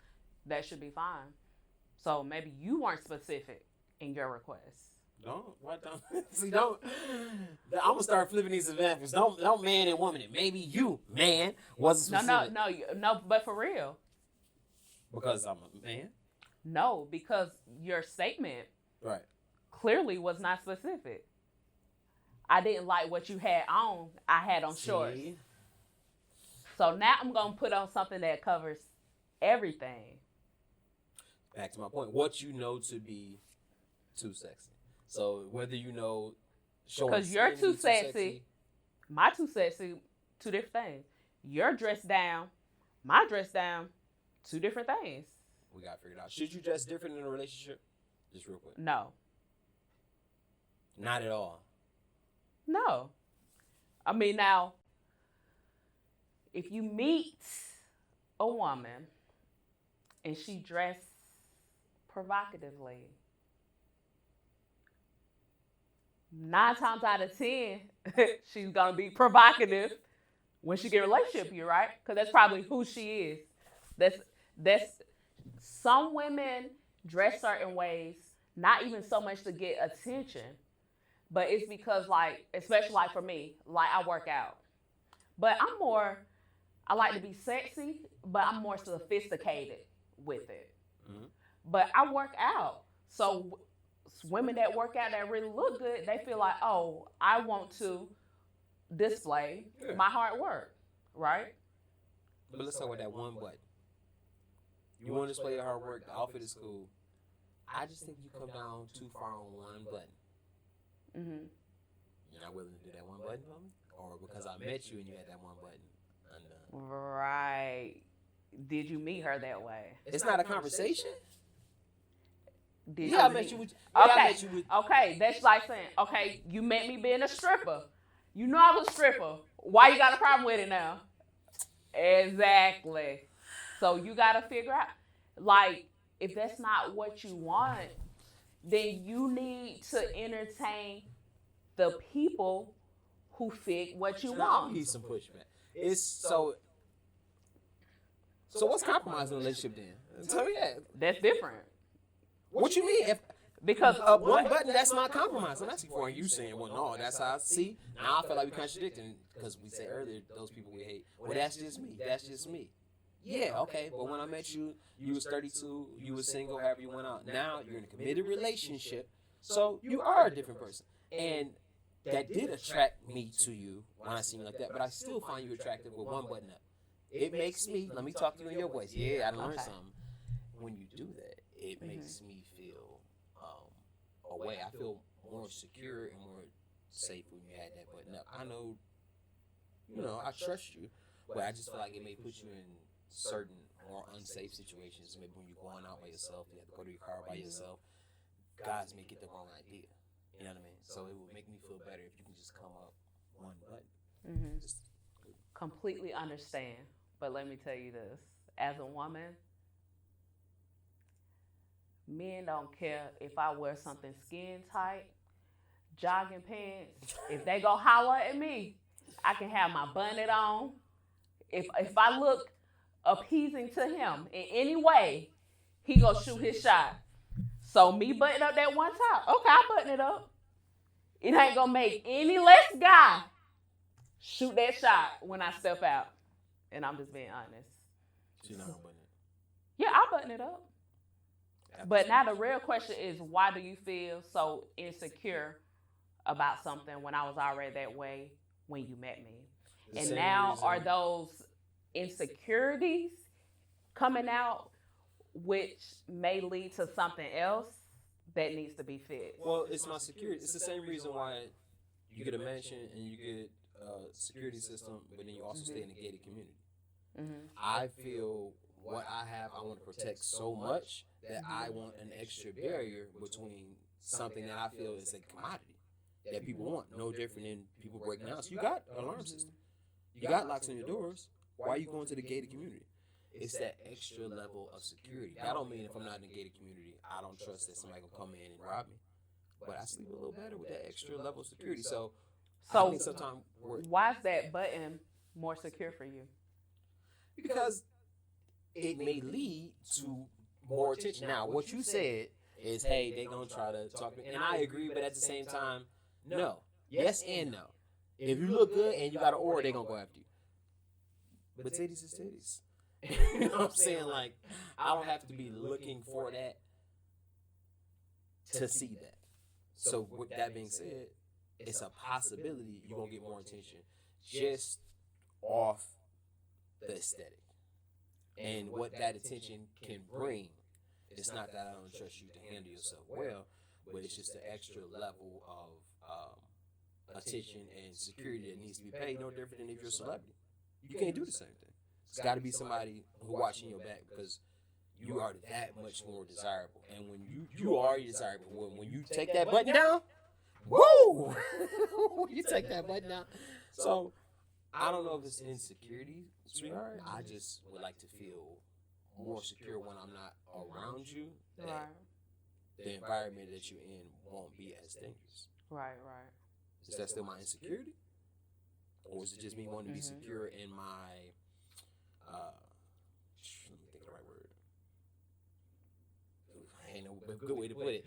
that should be fine. So maybe you weren't specific in your request. Don't what don't see don't. I'm gonna start flipping these examples. Don't man and woman it. Maybe you man wasn't specific. No. But for real, Because I'm a man. no, because your statement Right. clearly was not specific. I didn't like what you had on. I had on shorts. So now I'm gonna put on something that covers everything. Back to my point. What you know to be too sexy. So whether you know showing Because you're skin to be too sexy, my too sexy, two different things. Your dress down, my dress down, two different things. we got figured out. Should you dress different in a relationship? Just real quick. No. Not at all. No. I mean, now, if you meet a woman and she dressed provocatively, 9 times out of 10, she's gonna be provocative when she get a relationship with you, right? Because that's probably who she is. That's some women dress certain ways, not even so much to get attention, but it's because like, especially like for me, like I work out, but I like to be sexy, but I'm more sophisticated with it. Mm-hmm. But I work out, so women that work out that really look good, they feel like, oh, I want to display my hard work, right? But let's talk about that one button. You want to display your hard work, the outfit is cool. I just think you come down too far on one button. Mm-hmm. You're not willing to do that one button for me? Or because I met you and you had that one button undone? Right. Did you meet her that way? It's not a conversation? Did Yeah, I you met meet? you with. Yeah, I Okay, met you with. okay. That's like saying, okay, you met me being a stripper. You know I was a stripper. Why you got a problem with it now? Exactly. So you got to figure out, like, if that's not what you want, then you need to entertain the people who fit what you And I'll want. give you some pushback. It's so. So what's compromising a relationship then? Tell me that. That's different What you mean? If because one button, that's not compromise. I'm asking for, and you saying, well, no, that's how I see. Now I feel like we contradicting because we said earlier those people we hate. Well, that's just me. That's just me. Yeah, okay. But when I met you, you was 32, you was single, however you went out. Now you're in a committed relationship, so you are a different person. And that did attract me to you when I seen you like that. But I still find you attractive with one button up. It makes me. Let me talk to you in your voice. Yeah, I learned something. When you do that, it makes me feel away. I feel more secure and more safe when you had that button up. I know, I trust you, but I just feel like it may put you in certain more unsafe situations. Maybe when you're going out by yourself, you have to go to your car by yourself. Guys may get the wrong idea. You know what I mean? So it would make me feel better if you can just come up one button. Just, completely understand. But let me tell you this: as a woman, men don't care if I wear something skin tight, jogging pants. If they go holler at me, I can have my bonnet on. If I look appeasing to him in any way, he gonna shoot his shot. So me button up that one top, okay, I button it up. It ain't gonna make any less guy shoot that shot when I step out. And I'm just being honest. you're not gonna button it. Yeah, I button it up. But now the real question is, why do you feel so insecure about something when I was already that way when you met me? And now are those insecurities coming out, which may lead to something else that needs to be fixed? Well, it's my security. It's the same reason why you get a mansion and you get a security system, but then you also stay in a gated community. I feel what I have, I want to protect so much that I want an extra barrier between something that I feel is a commodity that people want. No different than people breaking houses. You got an alarm system. You got locks on your doors. Why are you going to the gated community? It's that extra level of security. That don't mean if I'm not in a gated community, I don't trust that somebody will come in and rob me. But I sleep a little better with that extra level of security. So I think sometimes why is that button more secure for you? Because it may lead to more attention. Now, what you said is, hey, they're going to try to talk to me. And I agree, but at the same time, no. Yes and no. If you look good and you got an aura, they're going to go after you. But titties is titties. You know what I'm saying? Like, I don't have to be looking for that to see that. So, with that being said, it's a possibility you're going to get more attention just off the aesthetic. And what that attention can bring, it's not that I don't trust you to handle yourself well, but it's just an extra level of attention and security that needs to be paid, no different than if you're a celebrity. You can't do the same thing. It's got to be somebody who watching your back because you are that much more desirable. And when you are desirable, when you take that button down, woo! You take that button down. So I don't know if it's insecurity, sweetheart. I just would like to feel more secure when I'm not around you. That the environment that you're in won't be as dangerous. Right. Is that still my insecurity? Or is it just me wanting to be secure in my, let me think of the right word. Ain't no good way to put it.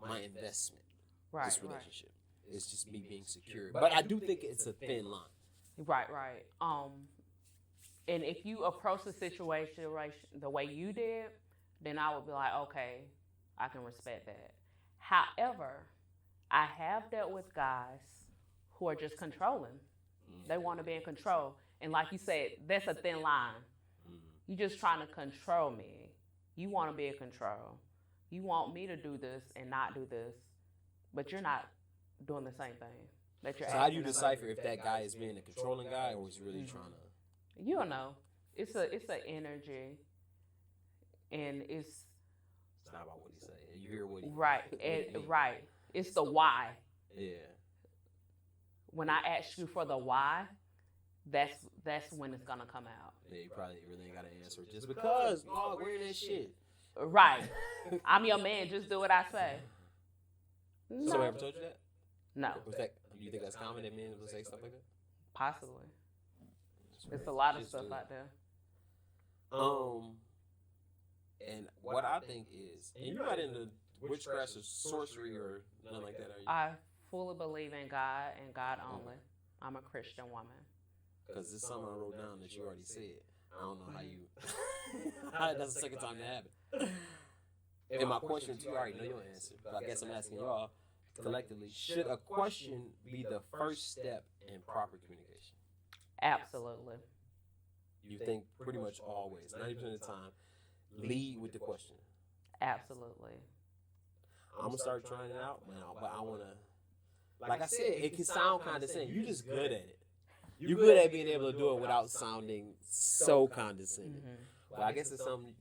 My investment, this relationship. It's just me being secure. But I do think it's a thin line. Right. And if you approach the situation the way you did, then I would be like, okay, I can respect that. However, I have dealt with guys who are just controlling. They want to be in control. And like you said, that's a thin line. You're just trying to control me. You want to be in control. You want me to do this and not do this, but you're not doing the same thing. So how do you decipher if that guy is being a controlling guy or is really trying to? You don't know. It's an energy, and it's It's not about what he say. You hear what he Right. what it mean. Right. It's the why. Yeah. When I ask you for the why, that's when it's gonna come out. Yeah, you probably really ain't gotta answer it just because. Oh, wearing that shit. Right. I'm your man. Just do what I say. No. Somebody ever told you that? No. Was that? You think that's common that men will say stuff like that? Possibly. It's a lot of stuff out there. And what I think is, and you're not into witchcraft or sorcery or nothing like that, are you? I fully believe in God and God only. I'm a Christian woman. Because it's something I wrote down that you already said. I don't know how you. That's the second time that happened. And my question to you, I already know your answer, but I guess I'm asking y'all collectively: should a question be the first step in proper communication? Absolutely. You think pretty much always, 90% of the time, lead with the question. Absolutely. I'm gonna start trying it out now, but I wanna, like I said, it can sound condescending. You're just good at it. You're good at being able to do it without sounding so condescending. But I guess it's something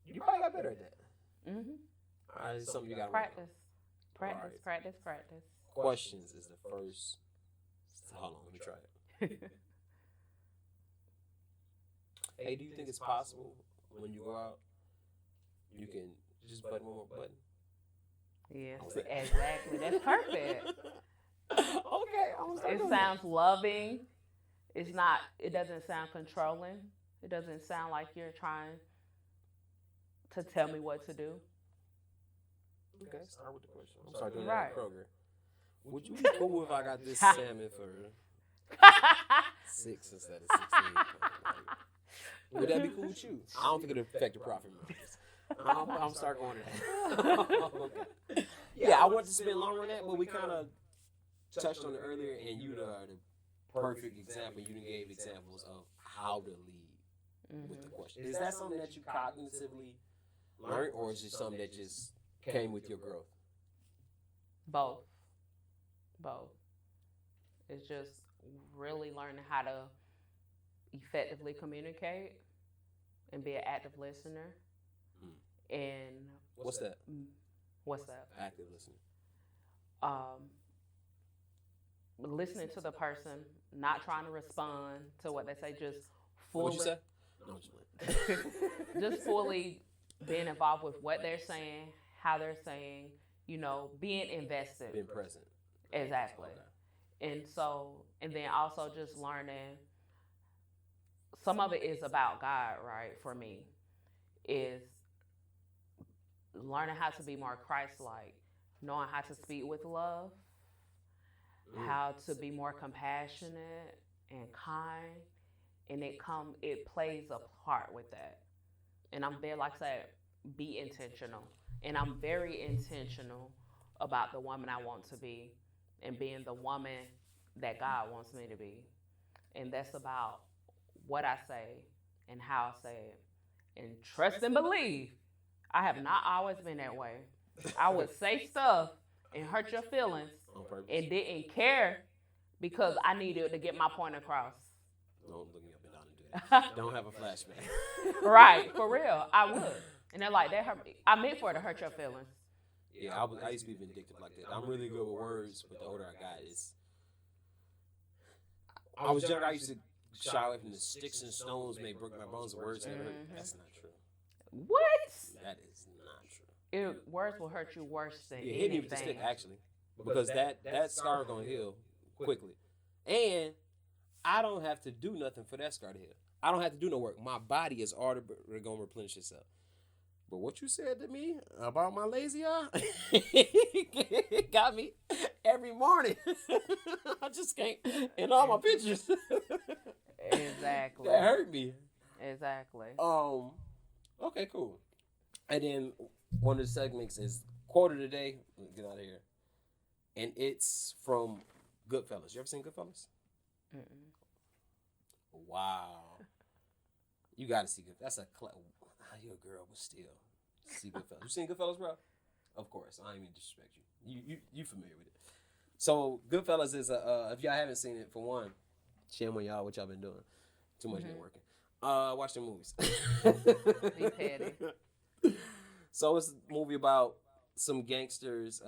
you probably got better at that. All right, it's something you got practice. Practice, right. practice, practice. Questions is the first. Hold on, let me try it. Hey, do you think it's possible when you go out, you can just button one more button? Yes, exactly. That's perfect. Okay, it sounds loving. It's not. It doesn't sound controlling. It doesn't sound like you're trying to tell me what to do. Okay, start with the question. I'm sorry, doing Right. that at Kroger. Would you be cool if I got this salmon for 6 instead of 16? Would that be cool with you? I don't think it'll affect your profit margins. I'm start going to that. Okay. Yeah, I want to spend longer on that, but we kind of touched on it earlier, and you are the perfect example. You gave examples of how to lead with the question. Is that something that you cognitively learned, or is it something that just came with your growth? Both. It's just really learning how to effectively communicate and be an active listener. And what's that? What's that? Active listening. Listening to the person, not trying to respond to what they say, just fully. What'd you say? No, just fully being involved with what they're saying, how they're saying, being invested. Being present. Exactly. And then also just learning, some of it is about God, right? For me, is learning how to be more Christ-like, knowing how to speak with love, how to be more compassionate and kind, and it plays a part with that. And I'm very, like I said, be intentional. And I'm very intentional about the woman I want to be and being the woman that God wants me to be. And that's about what I say and how I say it. And trust and believe, I have not always been that way. I would say stuff and hurt your feelings and didn't care because I needed to get my point across. Don't look me up and down and do that. Don't have a flashback. Right, for real, I would. And they're like, that hurt me. I meant for it to hurt your feelings. Yeah, I used to be vindictive like that. I'm really good with words, but the older I got, I was younger, I used to shy away from the sticks and stones may break my bones. Words never hurt. That's not true. What? That is not true. Words will hurt you worse than anything. Hit me with the stick, actually. Because that scar gonna heal quickly. And I don't have to do nothing for that scar to heal. I don't have to do no work. My body is already gonna replenish itself. But what you said to me about my lazy eye, it got me every morning. I just can't, in all my pictures. Exactly. That hurt me. Exactly. Okay, cool. And then one of the segments is quote of the day. Let's get out of here. And it's from Goodfellas. You ever seen Goodfellas? Wow. You got to see Goodfellas. That's you're a girl, but still. See Goodfellas. You seen Goodfellas, bro? Of course. I ain't even disrespect you. You familiar with it. So Goodfellas is if y'all haven't seen it, for one, shame on y'all what y'all been doing. Too much networking. Watch the movies. Be petty. So it's a movie about some gangsters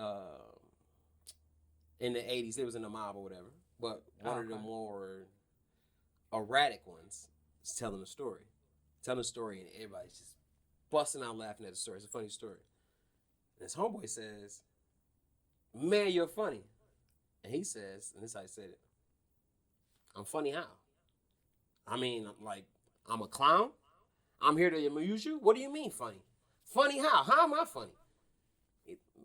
in the 80s. They was in the mob or whatever. But one of the more erratic ones is telling a story. Telling a story and everybody's just busting out laughing at the story. It's a funny story. And his homeboy says, man, you're funny. And he says, and this is how he said it, I'm funny how? I mean, like, I'm a clown? I'm here to amuse you? What do you mean funny? Funny how? How am I funny?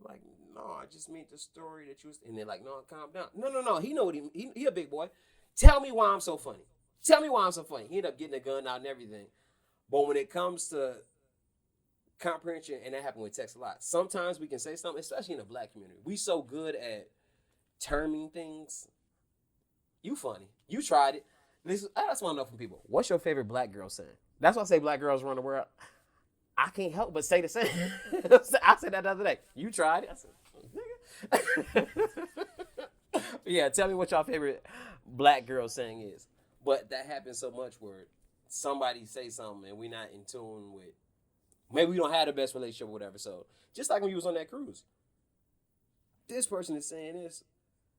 Like, no, I just mean the story that you was... And they're like, no, calm down. No. He know what he a big boy. Tell me why I'm so funny. Tell me why I'm so funny. He ended up getting a gun out and everything. But when it comes to comprehension, and that happened with text a lot, sometimes we can say something, especially in the black community. We so good at terming things. You funny. You tried it. That's what I know from people. What's your favorite black girl saying? That's why I say black girls run the world. I can't help but say the same. I said that the other day. You tried it. I said, nigga. Yeah, tell me what your favorite black girl saying is. But that happens so much where somebody say something and we not in tune with, maybe we don't have the best relationship or whatever. So just like when you was on that cruise, this person is saying this.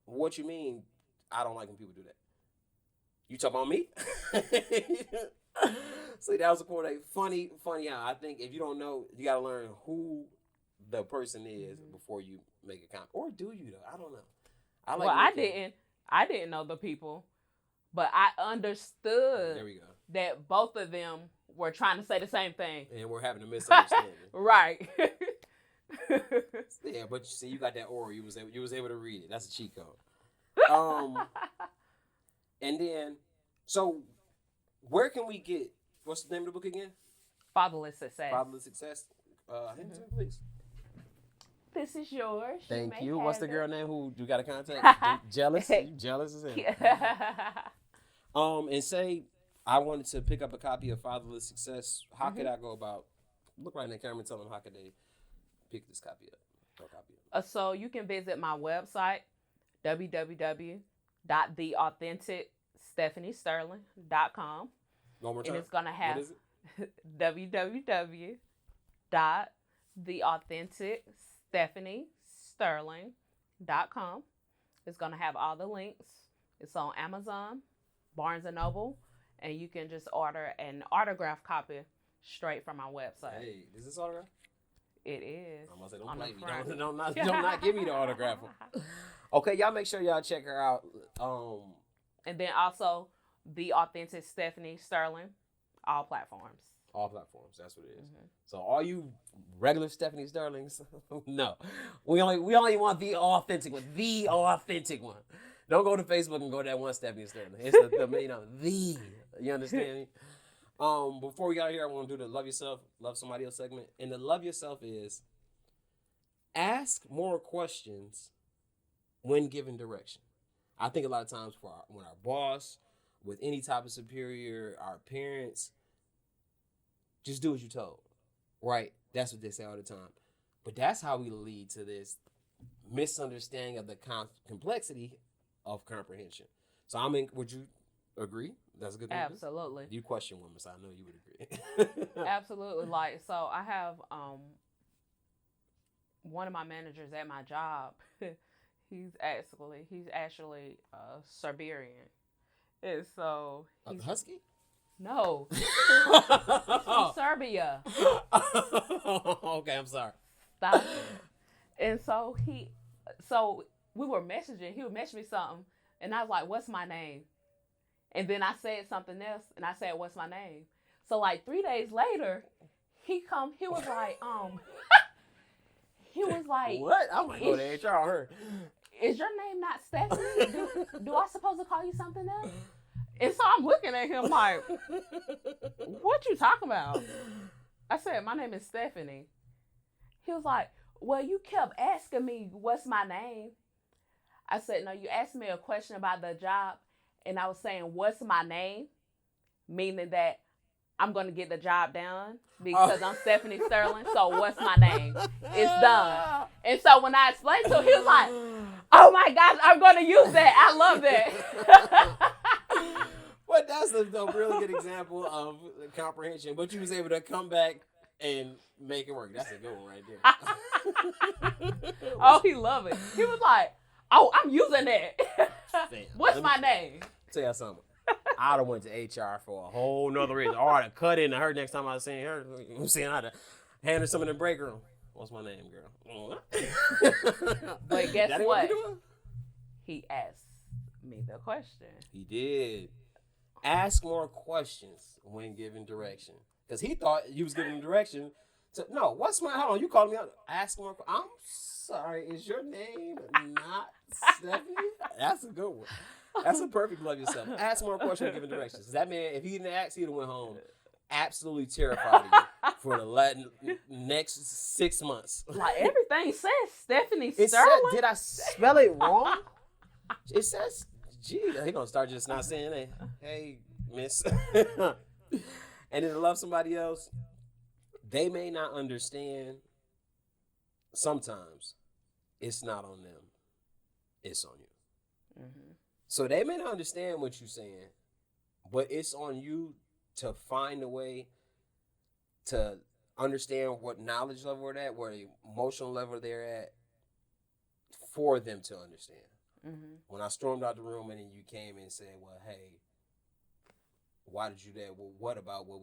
What you mean? I don't like when people do that. You talk about me? See, that was a point. Funny how I think if you don't know, you got to learn who the person is before you make a comment. Or do you though? I don't know. I didn't know the people, but I understood there we go. that both of them were trying to say the same thing. And we're having a misunderstanding. Right. Yeah, but you see, you got that aura. You was able to read it. That's a cheat code. And then, so where can we get? What's the name of the book again? Fatherless Success. Fatherless Success. Hand it to me, please. This is yours. Thank you. What's the girl name who you got to contact? Jealous? You jealous as hell. And say I wanted to pick up a copy of Fatherless Success. How could I go about? Look right in the camera and tell them how could they pick this copy up? So you can visit my website, www.theauthenticstephaniesterling.com. One more time. And it's going to have what is it? www.theauthenticstephaniesterling.com. It's going to have all the links. It's on Amazon, Barnes & Noble, and you can just order an autograph copy straight from my website. Hey, is this autograph? It is. I'm gonna say, don't play me. Don't not give me the autograph. Okay, y'all make sure y'all check her out. And then also, The Authentic Stephanie Sterling, all platforms. All platforms, that's what it is. So all you regular Stephanie Sterlings, no. We only want the authentic one. The authentic one. Don't go to Facebook and go to that one Stephanie Sterling. It's the you understand me? Before we got out here, I want to do the Love Yourself, Love Somebody Else segment. And the Love Yourself is ask more questions when given direction. I think a lot of times when our boss, with any type of superior, our parents, just do what you're told, right? That's what they say all the time. But that's how we lead to this misunderstanding of the complexity of comprehension. So would you agree? That's a good thing. Absolutely. You question women, so I know you would agree. Absolutely. Like, so I have one of my managers at my job. he's actually Siberian, and so he's Husky. No, from Serbia. Okay, I'm sorry. Stop it. And so we were messaging. He would message me something, and I was like, "What's my name?" And then I said something else, and I said, "What's my name?" So like 3 days later, he was like, he was like, "What?" I might go to HR on her. Is your name not Stephanie? Do I supposed to call you something else? And so I'm looking at him like, what you talking about? I said, my name is Stephanie. He was like, well, you kept asking me, what's my name? I said, no, you asked me a question about the job, and I was saying, what's my name? Meaning that I'm going to get the job done because I'm Stephanie Sterling. So what's my name? It's done. And so when I explained to him, he was like, oh my gosh, I'm going to use that. I love that. Well, that's a really good example of comprehension. But you was able to come back and make it work. That's a good one right there. Oh, he love it. He was like, "Oh, I'm using that. Damn. What's my name?" Tell you something. I'd have went to HR for a whole nother reason. Or I'd have cut into her next time I seen her. I'm saying I'd have handed her some in the break room. What's my name, girl? But guess That ain't what? you doing? He asked me the question. He did. Ask more questions when giving direction. Because he thought you was giving him direction. No, what's my, hold on, you calling me out. Ask more, I'm sorry, is your name not Stephanie? That's a good one. That's a perfect love yourself. Ask more questions when giving directions. That man, if he didn't ask, he'd have went home absolutely terrified of you for the next 6 months. Like everything says Stephanie It Sterling. said, did I spell it wrong? It says, gee, he gonna start just not saying that. Hey, miss. And then to love somebody else, they may not understand. Sometimes it's not on them. It's on you. Mm-hmm. So they may not understand what you're saying, but it's on you to find a way to understand what knowledge level they're at, where the emotional level they're at, for them to understand. Mm-hmm. When I stormed out the room and then you came and said, well, hey, why did you do that? Well, what about what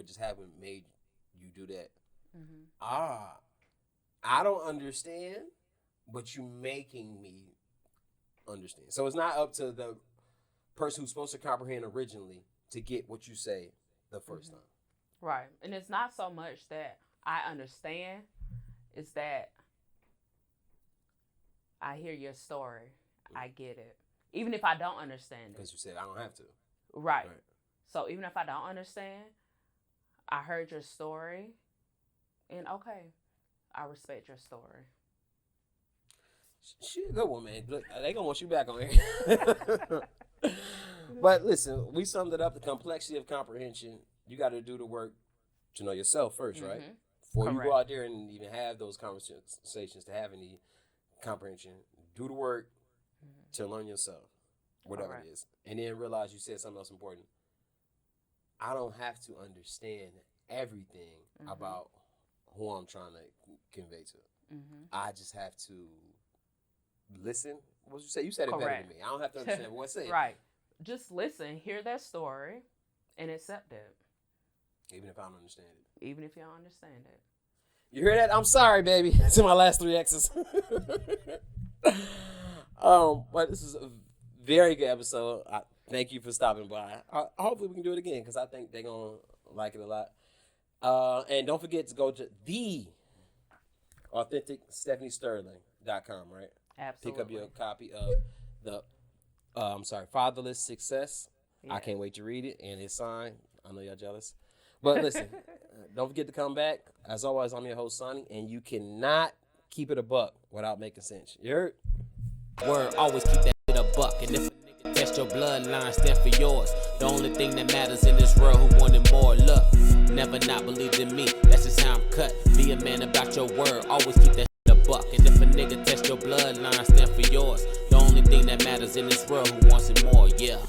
just happened made you do that? Mm-hmm. I don't understand, but you making me understand. So it's not up to the person who's supposed to comprehend originally to get what you say the first time. Right. And it's not so much that I understand, it's that I hear your story. I get it. Even if I don't understand it. Because you said I don't have to. Right. So even if I don't understand, I heard your story, and okay, I respect your story. She a good one, man. Look, they gonna want you back on here. But listen, we summed it up. The complexity of comprehension. You got to do the work to know yourself first, right? Before you go out there and even have those conversations to have any comprehension, do the work to learn yourself, whatever it is, and then realize you said something else important. I don't have to understand everything about who I'm trying to convey to. I just have to listen. What did you say? You said it better than me. I don't have to understand what I say. Right. Just listen, hear their story, and accept it. Even if I don't understand it. Even if you don't understand it. You hear that? I'm sorry, baby. It's in my last 3 X's. But this is a very good episode. Thank you for stopping by. Hopefully we can do it again because I think they're going to like it a lot. And don't forget to go to the AuthenticStephanieSterling.com, right? Absolutely. Pick up your copy of the Fatherless Success. Yes. I can't wait to read it. And it's signed. I know y'all jealous. But listen, don't forget to come back. As always, I'm your host, Saani, and you cannot keep it a buck without making sense. You heard? Word, always keep that shit a buck. And if a nigga test your bloodline, stand for yours. The only thing that matters in this world, who wanted more luck. Never not believed in me, that's just how I'm cut. Be a man about your word, always keep that shit a buck. And if a nigga test your bloodline, stand for yours. The only thing that matters in this world, who wants it more, yeah.